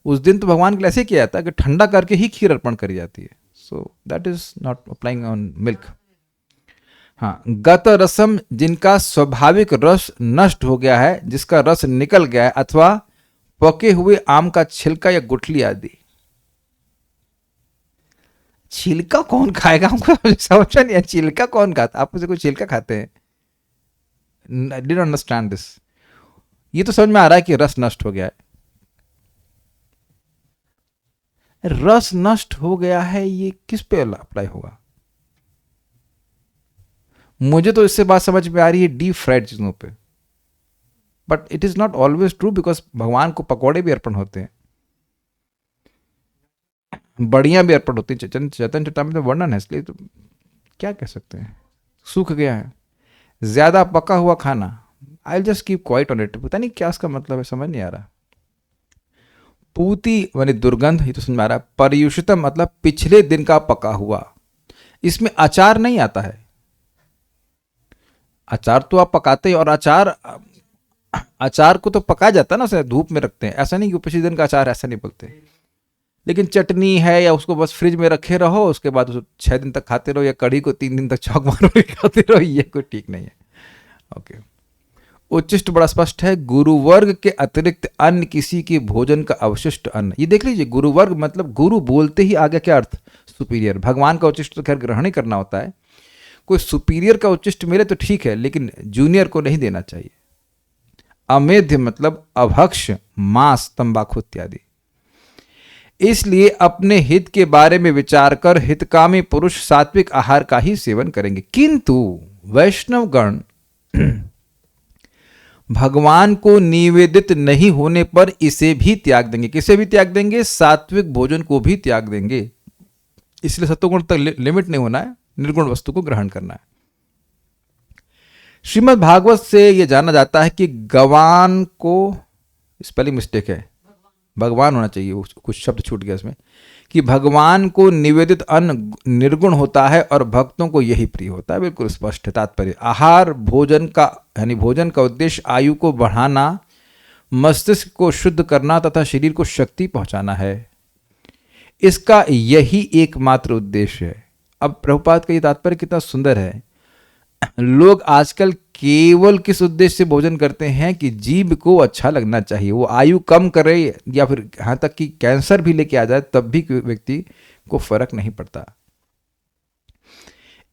उस दिन तो भगवान के लिए ऐसे किया जाता है कि ठंडा करके ही खीर अर्पण करी जाती है। So that is not applying on milk. हाँ, गत रसम जिनका स्वाभाविक रस नष्ट हो गया है, जिसका रस निकल गया है, अथवा पके हुए आम का छिलका या गुठली आदि। छिलका कौन खाएगा? हमको समझ नहीं है, छिलका कौन खाता? आप मुझे कोई छिलका खाते हैं? I didn't understand this. ये तो समझ में आ रहा है कि रस नष्ट हो गया है। रस नष्ट हो गया है, ये किस पे अप्लाई होगा? मुझे तो इससे बात समझ में आ रही है डीप फ्राइड चीजों पे, but it is not always true, because भगवान को पकौड़े भी अर्पण होते हैं, बड़ियां भी अर्पण होती हैं। चेतन चेतामृत में वर्णन है, इसलिए तो क्या कह सकते हैं, सूख गया है। ज्यादा पका हुआ खाना, I just keep quiet on it, पता नहीं क्या इसका मतलब है, समझ नहीं आ रहा। पूती माने दुर्गंध, ये तो समझ में आ रहा है। परियुषितम मतलब पिछले दिन का पका हुआ, इसमें अचार नहीं आता है। अचार तो आप पकाते हैं, और अचार को तो पकाया जाता है ना, उसे धूप में रखते हैं, ऐसा नहीं कि पिछले दिन का अचार, ऐसा नहीं बोलते। लेकिन चटनी है या उसको बस फ्रिज में रखे रहो, उसके बाद उसको 6 दिन तक खाते रहो, या कढ़ी को 3 दिन तक छौंक मारो खाते रहो, ये कोई ठीक नहीं है। ओके। उच्चिष्ट बड़ा स्पष्ट है, गुरुवर्ग के अतिरिक्त अन्य किसी के भोजन का अवशिष्ट अन्न। ये देख लीजिए, गुरुवर्ग मतलब गुरु बोलते ही आगे क्या अर्थ, सुपीरियर। भगवान का उच्चिष्ट तो खैर ग्रहण ही करना होता है, कोई सुपीरियर का उच्चिष्ट मिले तो ठीक है, लेकिन जूनियर को नहीं देना चाहिए। अमेध्य मतलब अभक्ष, मांस, तंबाकू इत्यादि। इसलिए अपने हित के बारे में विचार कर हितकामी पुरुष सात्विक आहार का ही सेवन करेंगे। किंतु वैष्णवगण भगवान को निवेदित नहीं होने पर इसे भी त्याग देंगे। किसे भी त्याग देंगे? सात्विक भोजन को भी त्याग देंगे। इसलिए सत्वगुण तक लिमिट नहीं होना है, निर्गुण वस्तु को ग्रहण करना है। श्रीमद् भागवत से यह जाना जाता है कि गवान को, स्पेलिंग मिस्टेक है, भगवान होना चाहिए, कुछ शब्द छूट गया इसमें, कि भगवान को निवेदित अन्न निर्गुण होता है और भक्तों को यही प्रिय होता है। बिल्कुल स्पष्ट है तात्पर्य। आहार भोजन का यानी भोजन का उद्देश्य आयु को बढ़ाना, मस्तिष्क को शुद्ध करना तथा शरीर को शक्ति पहुंचाना है। इसका यही एकमात्र उद्देश्य है। अब प्रभुपाद का ये तात्पर्य कितना सुंदर है। लोग आजकल केवल किस उद्देश्य से भोजन करते हैं कि जीभ को अच्छा लगना चाहिए, वो आयु कम करे या फिर यहां तक कि कैंसर भी लेके आ जाए तब भी व्यक्ति को फर्क नहीं पड़ता।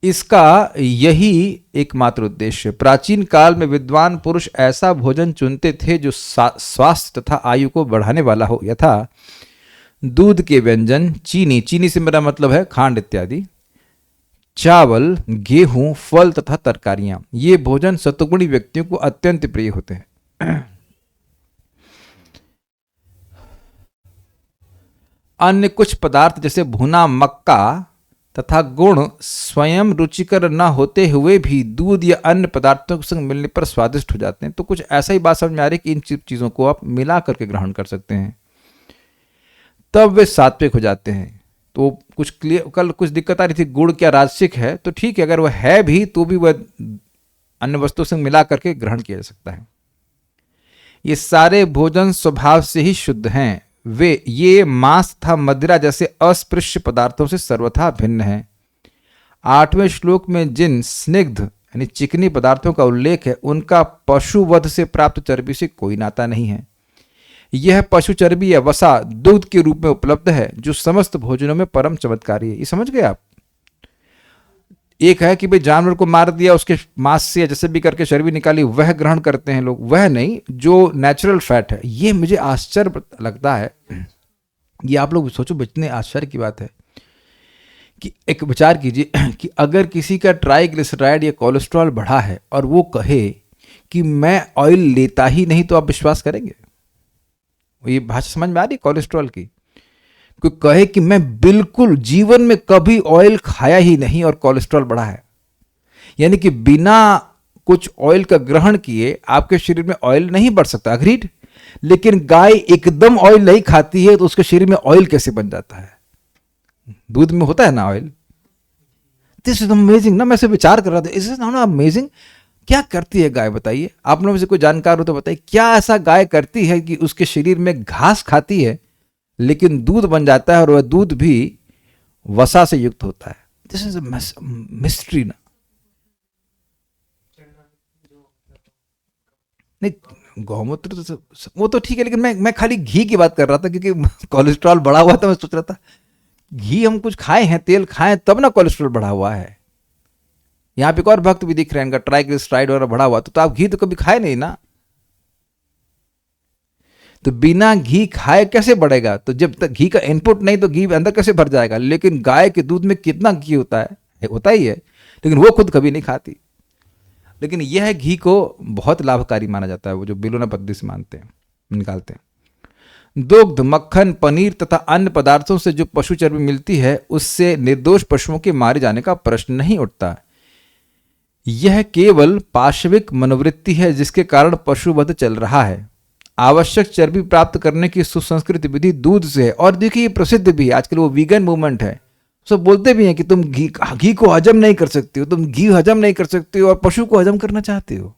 इसका यही एकमात्र उद्देश्य। प्राचीन काल में विद्वान पुरुष ऐसा भोजन चुनते थे जो स्वास्थ्य तथा आयु को बढ़ाने वाला हो, यथा दूध के व्यंजन, चीनी से मेरा मतलब है खांड इत्यादि, चावल, गेहूं, फल तथा तरकारियां। ये भोजन सत्वगुणी व्यक्तियों को अत्यंत प्रिय होते हैं। अन्य कुछ पदार्थ जैसे भुना मक्का तथा गुण स्वयं रुचिकर न होते हुए भी दूध या अन्य पदार्थों के संग मिलने पर स्वादिष्ट हो जाते हैं। तो कुछ ऐसा ही बात समझ में आ रही है कि इन चीजों को आप मिला करके ग्रहण कर सकते हैं, तब वे सात्विक हो जाते हैं। तो कुछ क्लियर, कल कुछ दिक्कत आ रही थी, गुड़ क्या राजसिक है? तो ठीक है, अगर वह है भी तो भी वह अन्य वस्तुओं से मिला करके ग्रहण किया जा सकता है। ये सारे भोजन स्वभाव से ही शुद्ध हैं। वे ये मांस तथा मदिरा जैसे अस्पृश्य पदार्थों से सर्वथा भिन्न हैं। 8वें श्लोक में जिन स्निग्ध यानी चिकनी पदार्थों का उल्लेख है, उनका पशुवध से प्राप्त चर्बी से कोई नाता नहीं है। यह पशु चर्बी या वसा दूध के रूप में उपलब्ध है, जो समस्त भोजनों में परम चमत्कारी है। ये समझ गए आप? एक है कि भाई जानवर को मार दिया, उसके मांस से जैसे भी करके चर्बी निकाली, वह ग्रहण करते हैं लोग, वह नहीं जो नेचुरल फैट है। ये मुझे आश्चर्य लगता है। ये आप लोग सोचो, कितने आश्चर्य की बात है कि एक विचार कीजिए कि अगर किसी का ट्राइग्लिसराइड या कोलेस्ट्रॉल बढ़ा है और वो कहे कि मैं ऑयल लेता ही नहीं, तो आप विश्वास करेंगे? ये भाषा समझ में आ रही कोलेस्ट्रॉल की? कोई कहे कि मैं बिल्कुल जीवन में कभी ऑयल खाया ही नहीं और कोलेस्ट्रॉल बढ़ा है, यानी कि बिना कुछ ऑयल का ग्रहण किए आपके शरीर में ऑयल नहीं बढ़ सकता। अग्रीड? लेकिन गाय एकदम ऑयल नहीं खाती है तो उसके शरीर में ऑयल कैसे बन जाता है? दूध में होता है ना ऑयल। दिस इज अमेजिंग ना। मैं से विचार कर रहा था, इज इज नॉट अमेजिंग? क्या करती है गाय, बताइए? आप लोगों में से कोई जानकार हो तो बताइए, क्या ऐसा गाय करती है कि उसके शरीर में घास खाती है लेकिन दूध बन जाता है और वह दूध भी वसा से युक्त होता है? दिस इज मिस्ट्री ना। नहीं, गौमूत्र तो वो तो ठीक है, लेकिन मैं खाली घी की बात कर रहा था, क्योंकि कोलेस्ट्रॉल बढ़ा हुआ था। मैं सोच रहा था घी हम कुछ खाए हैं, तेल खाए तब ना कोलेस्ट्रॉल बढ़ा हुआ है। यहां पे एक और भक्त भी दिख रहे हैं, इनका ट्राइग्लिसराइड वगैरह बढ़ा हुआ, तो आप घी तो कभी खाए नहीं ना। तो बिना घी खाए कैसे बढ़ेगा? तो जब तक घी का इनपुट नहीं तो घी अंदर कैसे भर जाएगा? लेकिन गाय के दूध में कितना घी होता है, होता ही है, लेकिन वो खुद कभी नहीं खाती। लेकिन यह घी को बहुत लाभकारी माना जाता है, वो जो बिलोना पद्धति से मानते हैं, निकालते हैं। दुग्ध, मक्खन, पनीर तथा अन्य पदार्थों से जो पशु चर्बी मिलती है, उससे निर्दोष पशुओं के मारे जाने का प्रश्न नहीं उठता। यह केवल पाशविक मनोवृत्ति है जिसके कारण पशुवध चल रहा है। आवश्यक चर्बी प्राप्त करने की सुसंस्कृत विधि दूध से है। और देखिए, प्रसिद्ध भी है आजकल, वो वीगन मूवमेंट है, सब बोलते भी हैं कि तुम घी को हजम नहीं कर सकते हो, तुम घी हजम नहीं कर सकते हो और पशु को हजम करना चाहते हो।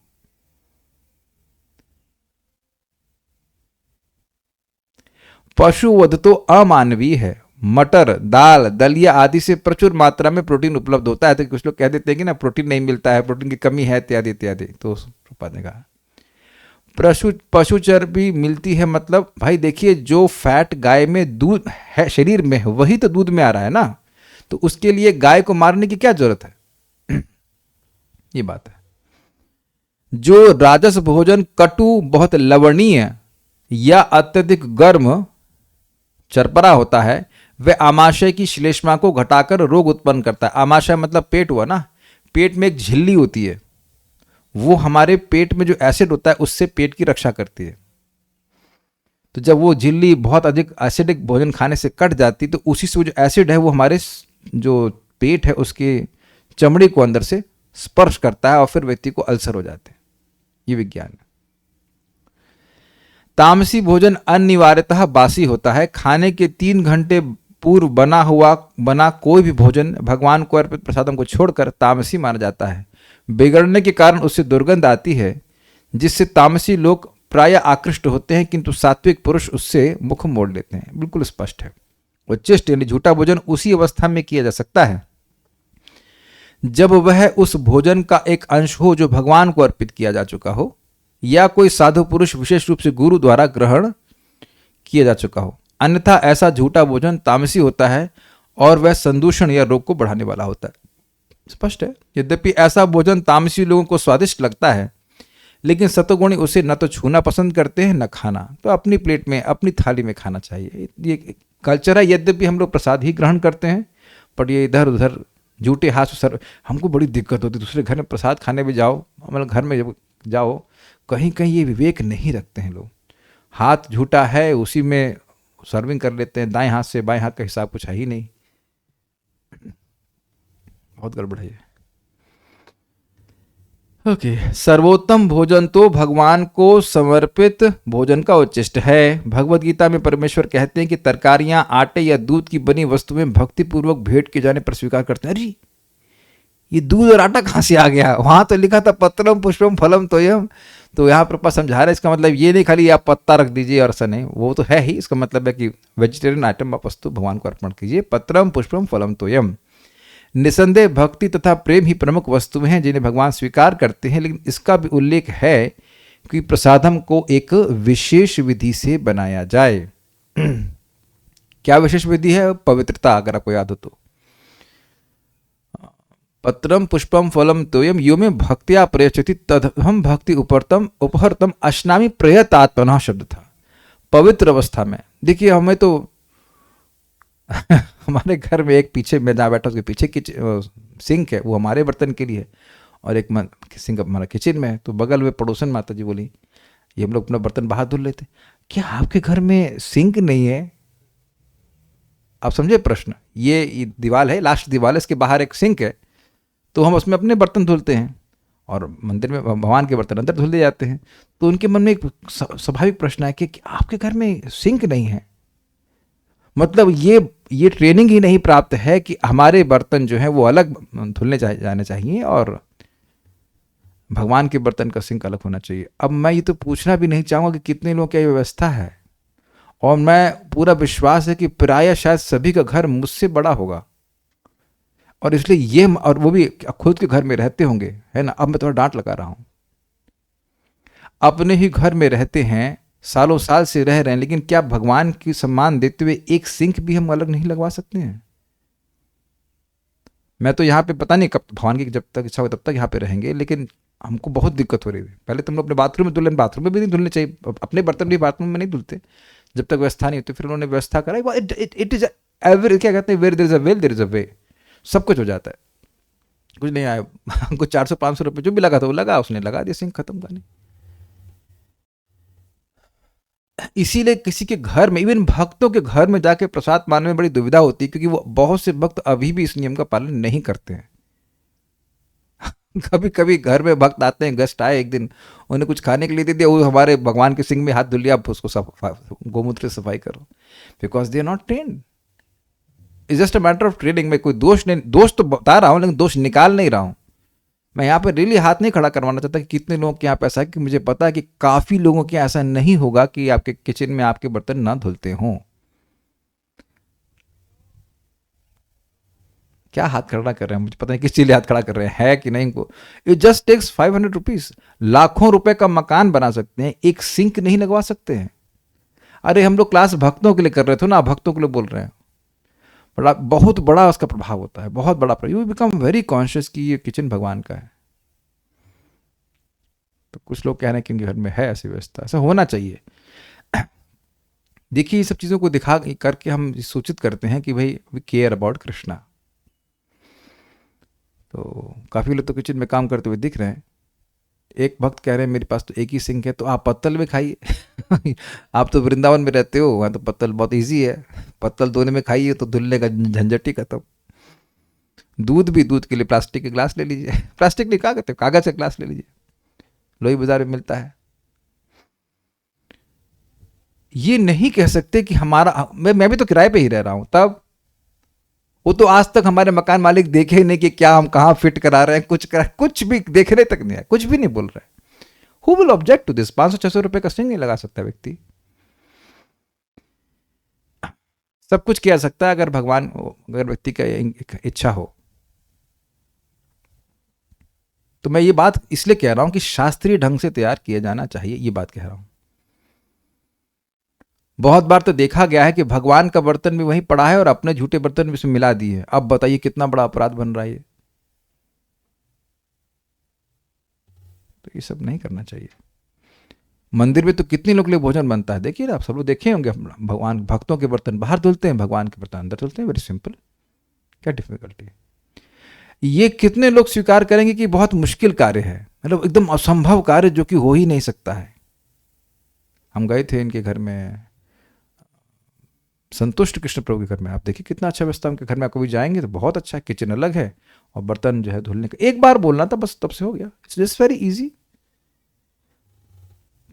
पशुवध तो अमानवीय है। मटर, दाल, दलिया आदि से प्रचुर मात्रा में प्रोटीन उपलब्ध होता है। तो कुछ लोग कह देते हैं कि ना प्रोटीन नहीं मिलता है, प्रोटीन की कमी है इत्यादि इत्यादि। तो प्रभुपाद ने कहा पशु पशु चर्बी मिलती है, मतलब भाई देखिए जो फैट गाय में दूध है, शरीर में है, वही तो दूध में आ रहा है ना, तो उसके लिए गाय को मारने की क्या जरूरत है। ये बात है। जो राजस भोजन कटु, बहुत लवणीय या अत्यधिक गर्म चरपरा होता है, वह आमाशय की श्लेष्मा को घटाकर रोग उत्पन्न करता है। आमाशय मतलब पेट हुआ ना, पेट में एक झिल्ली होती है, वो हमारे पेट में जो एसिड होता है उससे पेट की रक्षा करती है। तो जब वो झिल्ली बहुत अधिक एसिडिक भोजन खाने से कट जाती तो उसी से वो जो एसिड है वो हमारे जो पेट है उसके चमड़ी को अंदर से स्पर्श करता है और फिर व्यक्ति को अल्सर हो जाते हैं। ये विज्ञान है। तामसी भोजन अनिवार्यतः बासी होता है। खाने के 3 घंटे पूर्व बना कोई भी भोजन भगवान को अर्पित प्रसादम को छोड़कर तामसी माना जाता है। बिगड़ने के कारण उससे दुर्गंध आती है, जिससे तामसी लोग प्राय आकृष्ट होते हैं, किंतु सात्विक पुरुष उससे मुख मोड़ लेते हैं। बिल्कुल स्पष्ट है। उच्चिष्ट यानी झूठा भोजन उसी अवस्था में किया जा सकता है जब वह उस भोजन का एक अंश हो जो भगवान को अर्पित किया जा चुका हो, या कोई साधु पुरुष विशेष रूप से गुरु द्वारा ग्रहण किया जा चुका हो। अन्यथा ऐसा झूठा भोजन तामसी होता है और वह संदूषण या रोग को बढ़ाने वाला होता है। स्पष्ट है। यद्यपि ऐसा भोजन तामसी लोगों को स्वादिष्ट लगता है, लेकिन सतोगुणी उसे न तो छूना पसंद करते हैं न खाना। तो अपनी प्लेट में अपनी थाली में खाना चाहिए। ये कल्चर है। यद्यपि हम लोग प्रसाद ही ग्रहण करते हैं, पर ये इधर उधर झूठे हाथ से सर, हमको बड़ी दिक्कत होती है। दूसरे घर में प्रसाद खाने भी जाओ, मतलब घर में जब जाओ, कहीं कहीं ये विवेक नहीं रखते हैं लोग। हाथ झूठा है, उसी में सर्विंग कर लेते हैं, दाएं हाथ से बाएं हाथ का हिसाब कुछ है ही नहीं। बहुत गड़बड़ है ये। ओके। सर्वोत्तम भोजन तो भगवान को समर्पित भोजन का उच्चिष्ट है। भगवत गीता में परमेश्वर कहते हैं कि तरकारियां आटे या दूध की बनी वस्तुएं भक्ति पूर्वक भेंट किए जाने पर स्वीकार करते हैं। अरे ये दूध और आटा कहाँ से आ गया? वहां तो लिखा था पत्रम पुष्पम फलम तोयम। तो यहाँ पर समझा रहे हैं, इसका मतलब ये नहीं खाली आप पत्ता रख दीजिए और ऐसा नहीं, वो तो है ही। इसका मतलब है कि वेजिटेरियन आइटम आप वस्तु भगवान को अर्पण कीजिए। पत्रम पुष्पम फलम तोयम। निसंदेह भक्ति तथा प्रेम ही प्रमुख वस्तुएं हैं जिन्हें भगवान स्वीकार करते हैं, लेकिन इसका भी उल्लेख है कि प्रसादम को एक विशेष विधि से बनाया जाए। क्या विशेष विधि है? पवित्रता, अगर आपको याद हो तो। पत्रम पुष्पम फलम तोयम यो में भक्त्या प्रयच्छति तदहम भक्ति उपहर्तम अश्नामी प्रयतात्मना शब्द था। पवित्र अवस्था में। देखिए हमें तो हमारे घर में एक पीछे मैं जहाँ बैठा उसके पीछे सिंक है, वो हमारे बर्तन के लिए है, और एक सिंक हमारा किचन में है। तो बगल में पड़ोसन माता जी बोली ये हम लोग अपना बर्तन बाहर धुल लेते। क्या आपके घर में सिंक नहीं है? आप समझे प्रश्न? ये दीवार है, लास्ट दीवार है, इसके बाहर एक सिंक है, तो हम उसमें अपने बर्तन धुलते हैं और मंदिर में भगवान के बर्तन अंदर धुल दिए जाते हैं। तो उनके मन में एक स्वाभाविक प्रश्न है कि आपके घर में सिंक नहीं है। मतलब ये ट्रेनिंग ही नहीं प्राप्त है कि हमारे बर्तन जो है वो अलग धुलने जाने चाहिए और भगवान के बर्तन का सिंक अलग होना चाहिए। अब मैं ये तो पूछना भी नहीं चाहूँगा कि कितने लोगों की ये व्यवस्था है, और मैं पूरा विश्वास है कि प्राय शायद सभी का घर मुझसे बड़ा होगा, और इसलिए ये, और वो भी खुद के घर में रहते होंगे, है ना। अब मैं थोड़ा डांट लगा रहा हूँ। अपने ही घर में रहते हैं, सालों साल से रह रहे हैं, लेकिन क्या भगवान की सम्मान देते हुए एक सिंक भी हम अलग नहीं लगवा सकते हैं? मैं तो यहाँ पे पता नहीं कब भगवान की जब तक इच्छा हो तब तक यहाँ पे रहेंगे, लेकिन हमको बहुत दिक्कत हो रही है। पहले तो हम लोग अपने बाथरूम में धुल लें, बाथरूम में भी नहीं धुलने चाहिए, अपने बर्तन भी बाथरूम में नहीं धुलते जब तक व्यवस्था नहीं होती। फिर उन्होंने व्यवस्था करा, इट इज एवरी, क्या कहते हैं, where there is a will there is a way. सब कुछ हो जाता है। कुछ नहीं आया, हमको 400-500 रुपये जो भी लगा था वो लगा, उसने लगा दिया सिंक खत्म करने। इसीलिए किसी के घर में, इवन भक्तों के घर में जाके प्रसाद मानने में बड़ी दुविधा होती है, क्योंकि वो बहुत से भक्त अभी भी इस नियम का पालन नहीं करते हैं। कभी कभी घर में भक्त आते हैं, गेस्ट आए एक दिन, उन्हें कुछ खाने के लिए दे दिया, वो हमारे भगवान के सिंह में हाथ धुल लिया, अब उसको गोमूत्र से सफाई करो, because they are not trained. It's just a matter of training. मैं कोई दोष नहीं, दोष तो बता रहा हूँ लेकिन दोष निकाल नहीं रहा हूँ। मैं यहाँ पे रियली हाथ नहीं खड़ा करवाना चाहता कि कितने लोगों के यहाँ पे ऐसा है, कि मुझे पता है कि काफी लोगों के ऐसा नहीं होगा कि आपके किचन में आपके बर्तन ना धुलते हों। क्या हाथ खड़ा कर रहे हैं, मुझे पता नहीं किस चीज़ लिए हाथ खड़ा कर रहे हैं, है कि नहीं इनको। It just takes 500 rupees. लाखों रुपए का मकान बना सकते हैं, एक सिंक नहीं लगवा सकते हैं। अरे हम लोग क्लास भक्तों के लिए कर रहे थे ना, आप भक्तों के लिए बोल रहे हैं। बड़ा बहुत बड़ा उसका प्रभाव होता है, बहुत बड़ा प्रभाव। यू बिकम वेरी कॉन्शियस कि ये किचन भगवान का है। तो कुछ लोग कह रहे हैं कि इनके घर में है ऐसी व्यवस्था, ऐसा होना चाहिए। देखिए ये सब चीज़ों को दिखा करके हम सूचित करते हैं कि भाई वी केयर अबाउट कृष्णा। तो काफ़ी लोग तो किचन में काम करते हुए दिख रहे हैं। एक भक्त कह रहे हैं मेरे पास तो एक ही सिंक है, तो आप पत्तल में खाइए। आप तो वृंदावन में रहते हो, वहाँ तो पत्तल बहुत इजी है, पत्तल धोने में खाइए तो धुलने का झंझट ही खत्म। दूध भी, दूध के लिए प्लास्टिक के ग्लास ले लीजिए। प्लास्टिक नहीं, क्या कहते हैं, कागज का ग्लास ले लीजिए, लोही बाजार में मिलता है। ये नहीं कह सकते कि हमारा, मैं भी तो किराए पे ही रह रहा हूं, तब वो तो आज तक हमारे मकान मालिक देखे ही नहीं कि क्या हम कहाँ फिट करा रहे हैं, कुछ भी देखने तक नहीं है, कुछ भी नहीं बोल रहे। Who will object to this? 500-600 रुपए का स्ट्रिंग नहीं लगा सकता व्यक्ति। सब कुछ किया सकता है अगर व्यक्ति का इच्छा हो। तो मैं ये बात इसलिए कह रहा हूं कि शास्त्रीय ढंग से तैयार किया जाना चाहिए, ये बात कह रहा हूं। बहुत बार तो देखा गया है कि भगवान का बर्तन भी वहीं पड़ा है और अपने झूठे बर्तन भी उसमें मिला दिए। अब बताइए कितना बड़ा अपराध बन रहा है ये। तो ये सब नहीं करना चाहिए। मंदिर में तो कितने लोग के लिए भोजन बनता है, देखिए ना, आप सब लोग देखे होंगे। भगवान भक्तों के बर्तन बाहर धुलते हैं, भगवान के बर्तन अंदर धुलते हैं। वेरी सिंपल, क्या डिफिकल्टी है? ये कितने लोग स्वीकार करेंगे कि बहुत मुश्किल कार्य है, मतलब एकदम असंभव कार्य जो कि हो ही नहीं सकता है। हम गए थे इनके घर में, संतुष्ट कृष्ण प्रभु के घर में। आप देखिए कितना अच्छा व्यवस्था उनके घर में, आप कभी जाएंगे तो बहुत अच्छा है, किचन अलग है और बर्तन जो है धुलने का एक बार बोलना था बस, तब से हो गया। It's just very easy.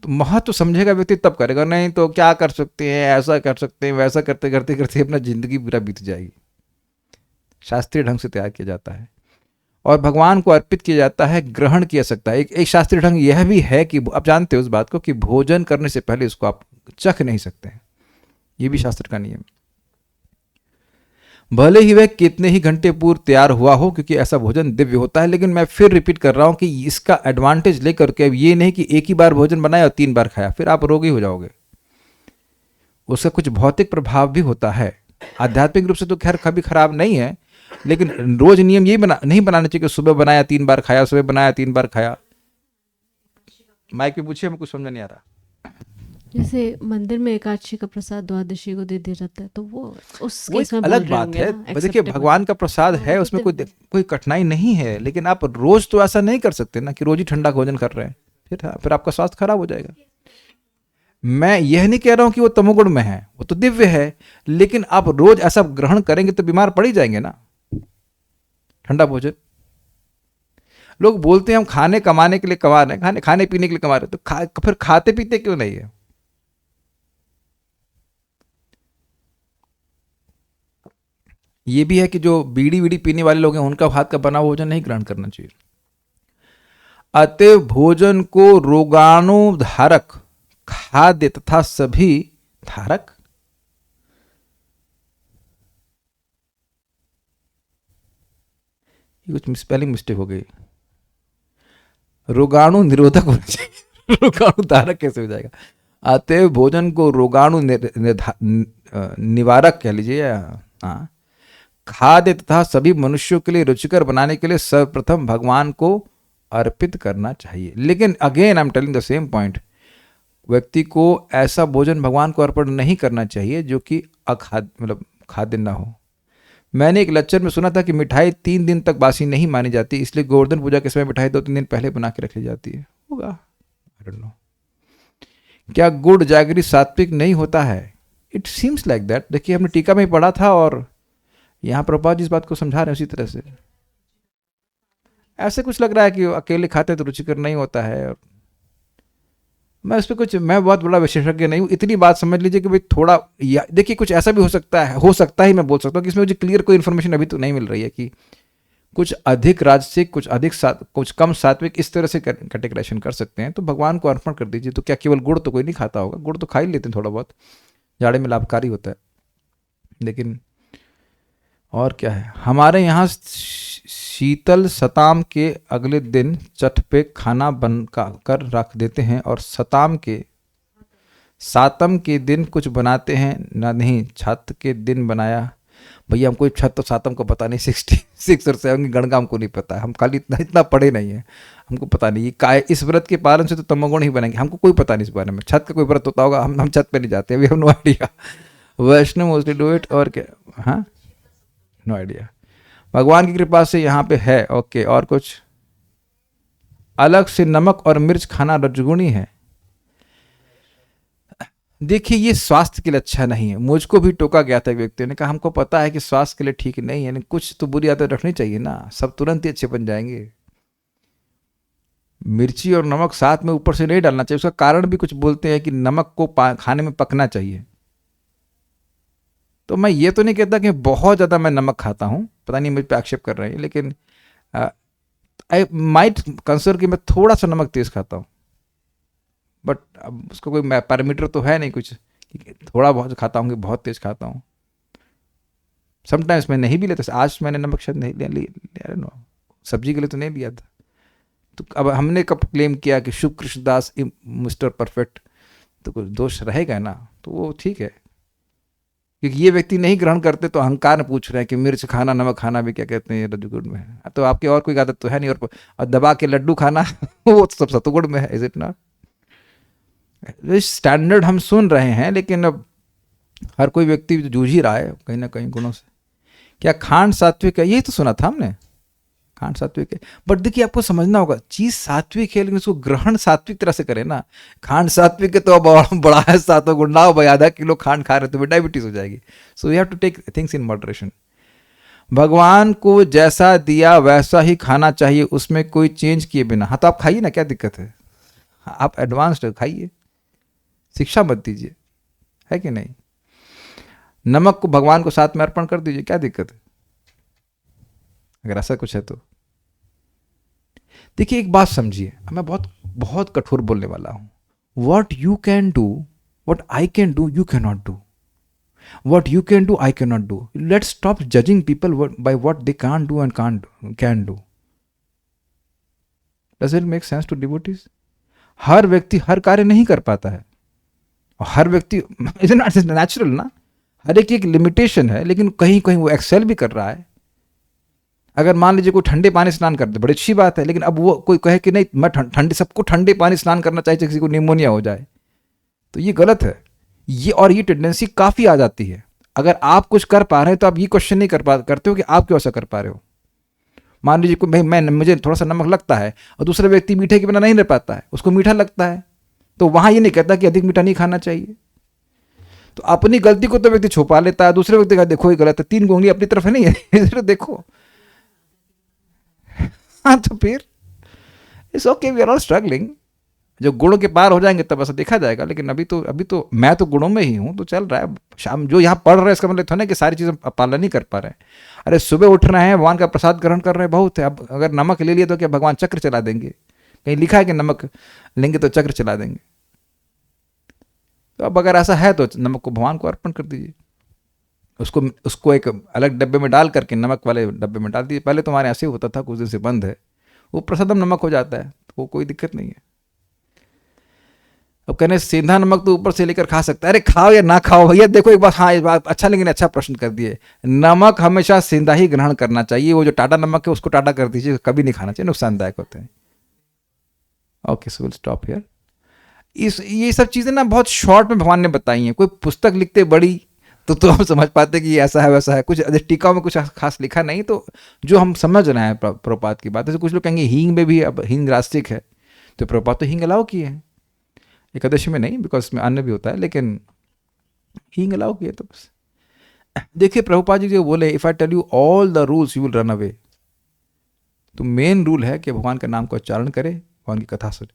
तो महत्व समझेगा व्यक्ति तब करेगा, नहीं तो क्या कर सकते हैं, ऐसा कर सकते हैं, वैसा करते करते करते अपना जिंदगी पूरा बीत जाएगी। शास्त्रीय ढंग से तैयार किया जाता है और भगवान को अर्पित किया जाता है, ग्रहण किया सकता है। एक शास्त्रीय ढंग यह भी है कि आप जानते हो उस बात को कि भोजन करने से पहले इसको आप चख नहीं सकते हैं, ये भी शास्त्र का नियम। भले ही वह कितने ही घंटे पूर्व तैयार हुआ हो, क्योंकि ऐसा भोजन दिव्य होता है। लेकिन मैं फिर रिपीट कर रहा हूं कि इसका एडवांटेज लेकर के ये नहीं कि एक ही बार भोजन बनाया और 3 बार खाया, फिर आप रोगी हो जाओगे। उसका कुछ भौतिक प्रभाव भी होता है। आध्यात्मिक रूप से तो खैर कभी खराब नहीं है, लेकिन रोज नियम ये नहीं बनाना चाहिए कि सुबह बनाया 3 बार खाया, सुबह बनाया 3 बार खाया। माइक पे पूछिए, हमें कुछ समझ नहीं आ रहा। जैसे मंदिर में एकादशी का प्रसाद द्वादशी को दे दिया जाता है, तो वो उस वो केस एक में बोल अलग रहे बात होंगे है। ना, देखिए acceptable। भगवान का प्रसाद हाँ, है, वो उसमें तो कोई कठिनाई नहीं है, लेकिन आप रोज तो ऐसा नहीं कर सकते ना कि रोज ही ठंडा भोजन कर रहे हैं, फिर आपका स्वास्थ्य खराब हो जाएगा। मैं यह नहीं कह रहा हूं कि वो तमोगुण में है, वो तो दिव्य है, लेकिन आप रोज ऐसा ग्रहण करेंगे तो बीमार पड़ ही जाएंगे ना। ठंडा भोजन, लोग बोलते हैं हम खाने कमाने के लिए कमा रहे हैं, खाने पीने के लिए कमा रहे हैं, तो फिर खाते पीते क्यों नहीं है? ये भी है कि जो बीड़ी वीड़ी पीने वाले लोग हैं उनका हाथ का बना हुआ भोजन नहीं ग्रहण करना चाहिए। अतएव भोजन को रोगाणुधारक, खाद्य तथा सभी धारक, ये कुछ स्पेलिंग मिस्टेक हो गई, रोगाणु निरोधक होना चाहिए। रोगाणु धारक कैसे हो जाएगा? अतएव भोजन को रोगाणु निवारक कह लीजिए, हाँ, खाद्य तथा सभी मनुष्यों के लिए रुचिकर बनाने के लिए सर्वप्रथम भगवान को अर्पित करना चाहिए। लेकिन again I am telling the same point, व्यक्ति को ऐसा भोजन भगवान को अर्पण नहीं करना चाहिए जो कि मतलब खाद्य ना हो। मैंने एक लेक्चर में सुना था कि मिठाई 3 दिन तक बासी नहीं मानी जाती, इसलिए गोवर्धन पूजा के समय मिठाई 2-3 दिन पहले बना के रख ली जाती है। होगा, आई डोंट नो। क्या गुड़ जागरी सात्विक नहीं होता है? It seems like that. देखिए हमने टीका में ही पढ़ा था और यहाँ प्रभुपाद जी इस बात को समझा रहे हैं उसी तरह से। ऐसे कुछ लग रहा है कि अकेले खाते तो रुचिकर नहीं होता है। और मैं बहुत बड़ा विशेषज्ञ नहीं हूँ, इतनी बात समझ लीजिए कि भाई थोड़ा देखिए कुछ ऐसा भी हो सकता है, मैं बोल सकता हूँ कि इसमें मुझे क्लियर कोई इन्फॉर्मेशन अभी तो नहीं मिल रही है कि कुछ अधिक राजसिक, कुछ कम सात्विक, इस तरह से कैटेगराइजेशन कर सकते हैं। तो भगवान को अर्पण कर दीजिए। तो क्या केवल गुड़ तो कोई नहीं खाता होगा? गुड़ तो खा ही लेते हैं थोड़ा बहुत, जाड़े में लाभकारी होता है। लेकिन और क्या है, हमारे यहाँ शीतल सताम के अगले दिन चट पे खाना बन कर रख देते हैं और सताम के सातम के दिन कुछ बनाते हैं ना, नहीं छठ के दिन बनाया। भैया हमको छठ तो सातम को पता नहीं, 66 और 7 की गणका हमको नहीं पता है, हम खाली इतना इतना पढ़े नहीं है, हमको पता नहीं ये काय इस व्रत के पालन से तो तमोगुण ही बनेंगे, हमको कोई पता नहीं इस बारे में। छठ का कोई व्रत होता होगा, हम छठ पे नहीं जाते, अभी हम no idea. Vaishnav mostly do it, और क्या, हाँ नो आइडिया। भगवान की कृपा से यहाँ पे है। ओके, और कुछ, अलग से नमक और मिर्च खाना रजगुणी है। देखिए ये स्वास्थ्य के लिए अच्छा नहीं है, मुझको भी टोका गया था एक व्यक्ति ने कहा हमको पता है कि स्वास्थ्य के लिए ठीक नहीं है, लेकिन कुछ तो बुरी आदत रखनी चाहिए ना, सब तुरंत ही अच्छे बन जाएंगे। मिर्ची और नमक साथ में ऊपर से नहीं डालना चाहिए, उसका कारण भी कुछ बोलते हैं कि नमक को खाने में पकना चाहिए। तो मैं ये तो नहीं कहता कि बहुत ज़्यादा मैं नमक खाता हूँ, पता नहीं मुझ पर आक्षेप कर रहे हैं, लेकिन आई माइट कंसिडर कि मैं थोड़ा सा नमक तेज़ खाता हूँ, बट अब उसका कोई पैरामीटर तो है नहीं कुछ कि थोड़ा बहुत खाता हूँ कि बहुत तेज़ खाता हूँ। समटाइम्स मैं नहीं भी लेता, आज मैंने नमक शायद नहीं लिया, नो सब्जी के लिए तो नहीं लिया था। तो अब हमने कब क्लेम किया कि शुभ कृष्णदास मिस्टर परफेक्ट, तो कुछ दोष रहेगा ना, तो वो ठीक है, क्योंकि ये व्यक्ति नहीं ग्रहण करते तो अहंकार में पूछ रहे हैं कि मिर्च खाना नमक खाना भी क्या कहते हैं रजोगुण में है, तो आपकी और कोई आदत तो है नहीं, और दबा के लड्डू खाना वो तो सब सतुगुण में है, इज इट नॉट? स्टैंडर्ड हम सुन रहे हैं, लेकिन अब हर कोई व्यक्ति जूझ ही रहा है कहीं ना कहीं गुणों से। क्या खांड सात्विक है? यही तो सुना था हमने, खांड सात्विक है, बट देखिए आपको समझना होगा चीज सात्विक है, लेकिन उसको ग्रहण सात्विक तरह से करें ना। खांड सात्विक है तो अब बड़ा है सातों गुण ना हो भाई, आधा किलो खांड खा रहे तो डायबिटीज हो जाएगी। So you have to take things in moderation. भगवान को जैसा दिया वैसा ही खाना चाहिए, उसमें कोई चेंज किए बिना। हाँ तो आप खाइए ना, क्या दिक्कत है, आप एडवांस्ड खाइए, शिक्षा मत दीजिए, है कि नहीं। नमक को भगवान को साथ में अर्पण कर दीजिए, क्या दिक्कत है अगर ऐसा कुछ है तो। देखिए एक बात समझिए, मैं बहुत बहुत कठोर बोलने वाला हूं। What you can do, what I can do, you can not do. What you can do, I can not do. Let's stop judging people by what they can't do and can do. Does it make sense to devotees? हर व्यक्ति हर कार्य नहीं कर पाता है, और हर व्यक्ति इज नॉट नेचुरल ना, हर एक की एक लिमिटेशन है, लेकिन कहीं कहीं वो एक्सेल भी कर रहा है। अगर मान लीजिए कोई ठंडे पानी स्नान कर दे, बड़ी अच्छी बात है, लेकिन अब वो कोई कहे कि नहीं मैं ठंडे, सबको ठंडे पानी स्नान करना चाहिए, किसी को निमोनिया हो जाए, तो ये गलत है। ये और ये टेंडेंसी काफ़ी आ जाती है। अगर आप कुछ कर पा रहे हैं तो आप ये क्वेश्चन नहीं करते हो कि आप क्यों ऐसा कर पा रहे हो। मान लीजिए कोई मुझे थोड़ा सा नमक लगता है और दूसरा व्यक्ति मीठे के बिना नहीं रह पाता है, उसको मीठा लगता है, तो वहाँ ये नहीं कहता कि अधिक मीठा नहीं खाना चाहिए। तो अपनी गलती को तो व्यक्ति छुपा लेता है, दूसरे व्यक्ति का देखो ये गलत है, 3 उंगली अपनी तरफ है नहीं है देखो। हाँ तो फिर it's okay, we are all struggling. जब गुणों के पार हो जाएंगे तब ऐसा देखा जाएगा, लेकिन अभी तो मैं तो गुणों में ही हूँ, तो चल रहा है। शाम जो यहाँ पढ़ रहे हैं इसका मतलब थोड़ा ना कि सारी चीज़ें पालन नहीं कर पा रहे हैं। अरे सुबह उठ रहे हैं, भगवान का प्रसाद ग्रहण कर रहे हैं, बहुत है। अब अगर नमक ले लिया तो क्या भगवान चक्र चला देंगे? कहीं लिखा है कि नमक लेंगे तो चक्र चला देंगे? तो अब अगर ऐसा है तो नमक को भगवान को अर्पण कर दीजिए, उसको एक अलग डब्बे में डाल करके नमक वाले डब्बे में डाल दीजिए। पहले तो हमारे ऐसे ही होता था, कुछ दिन से बंद है, वो प्रसादम नमक हो जाता है, तो वो कोई दिक्कत नहीं है। अब कहने सेंधा नमक तो ऊपर से लेकर खा सकता है, अरे खाओ या ना खाओ भैया, देखो एक बात, हाँ इस बात अच्छा, लेकिन अच्छा प्रश्न कर दिए। नमक हमेशा सेंधा ही ग्रहण करना चाहिए, वो जो टाटा नमक है उसको टाटा कर दीजिए, कभी नहीं खाना चाहिए, नुकसानदायक होते हैं। Okay so will stop here. ये सब चीज़ें ना बहुत शॉर्ट में भगवान ने बताई हैं। कोई पुस्तक लिखते बड़ी तो हम समझ पाते कि ऐसा है वैसा है, कुछ टीका में कुछ खास लिखा नहीं, तो जो हम समझ रहे हैं प्रभुपाद की बात। जैसे कुछ लोग कहेंगे हींग में भी अब हींग रास्तिक है, तो प्रभुपाद तो हींग अलाउ किए हैं, एकादशी में नहीं, बिकॉज इसमें अन्न भी होता है, लेकिन हींग अलाउ किए तो बस। देखिए प्रभुपाद जी जो बोले, if I tell you all the rules you will run away. तो मेन रूल है कि भगवान का नाम का उच्चारण करे, भगवान की कथा सुने,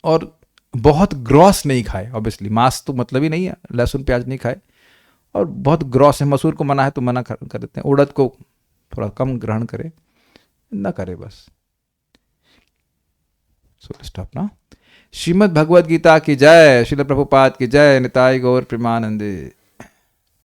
और बहुत ग्रॉस नहीं खाए। ऑब्वियसली मांस तो मतलब ही नहीं है, लहसुन प्याज नहीं खाए, और बहुत ग्रॉस है, मसूर को मना है तो मना कर देते हैं, उड़द को थोड़ा कम ग्रहण करे, ना करे बस। सो स्टॉप ना। श्रीमद् भगवद गीता की जय, श्रील प्रभुपाद की जय, निताई गौर प्रेमानंदे।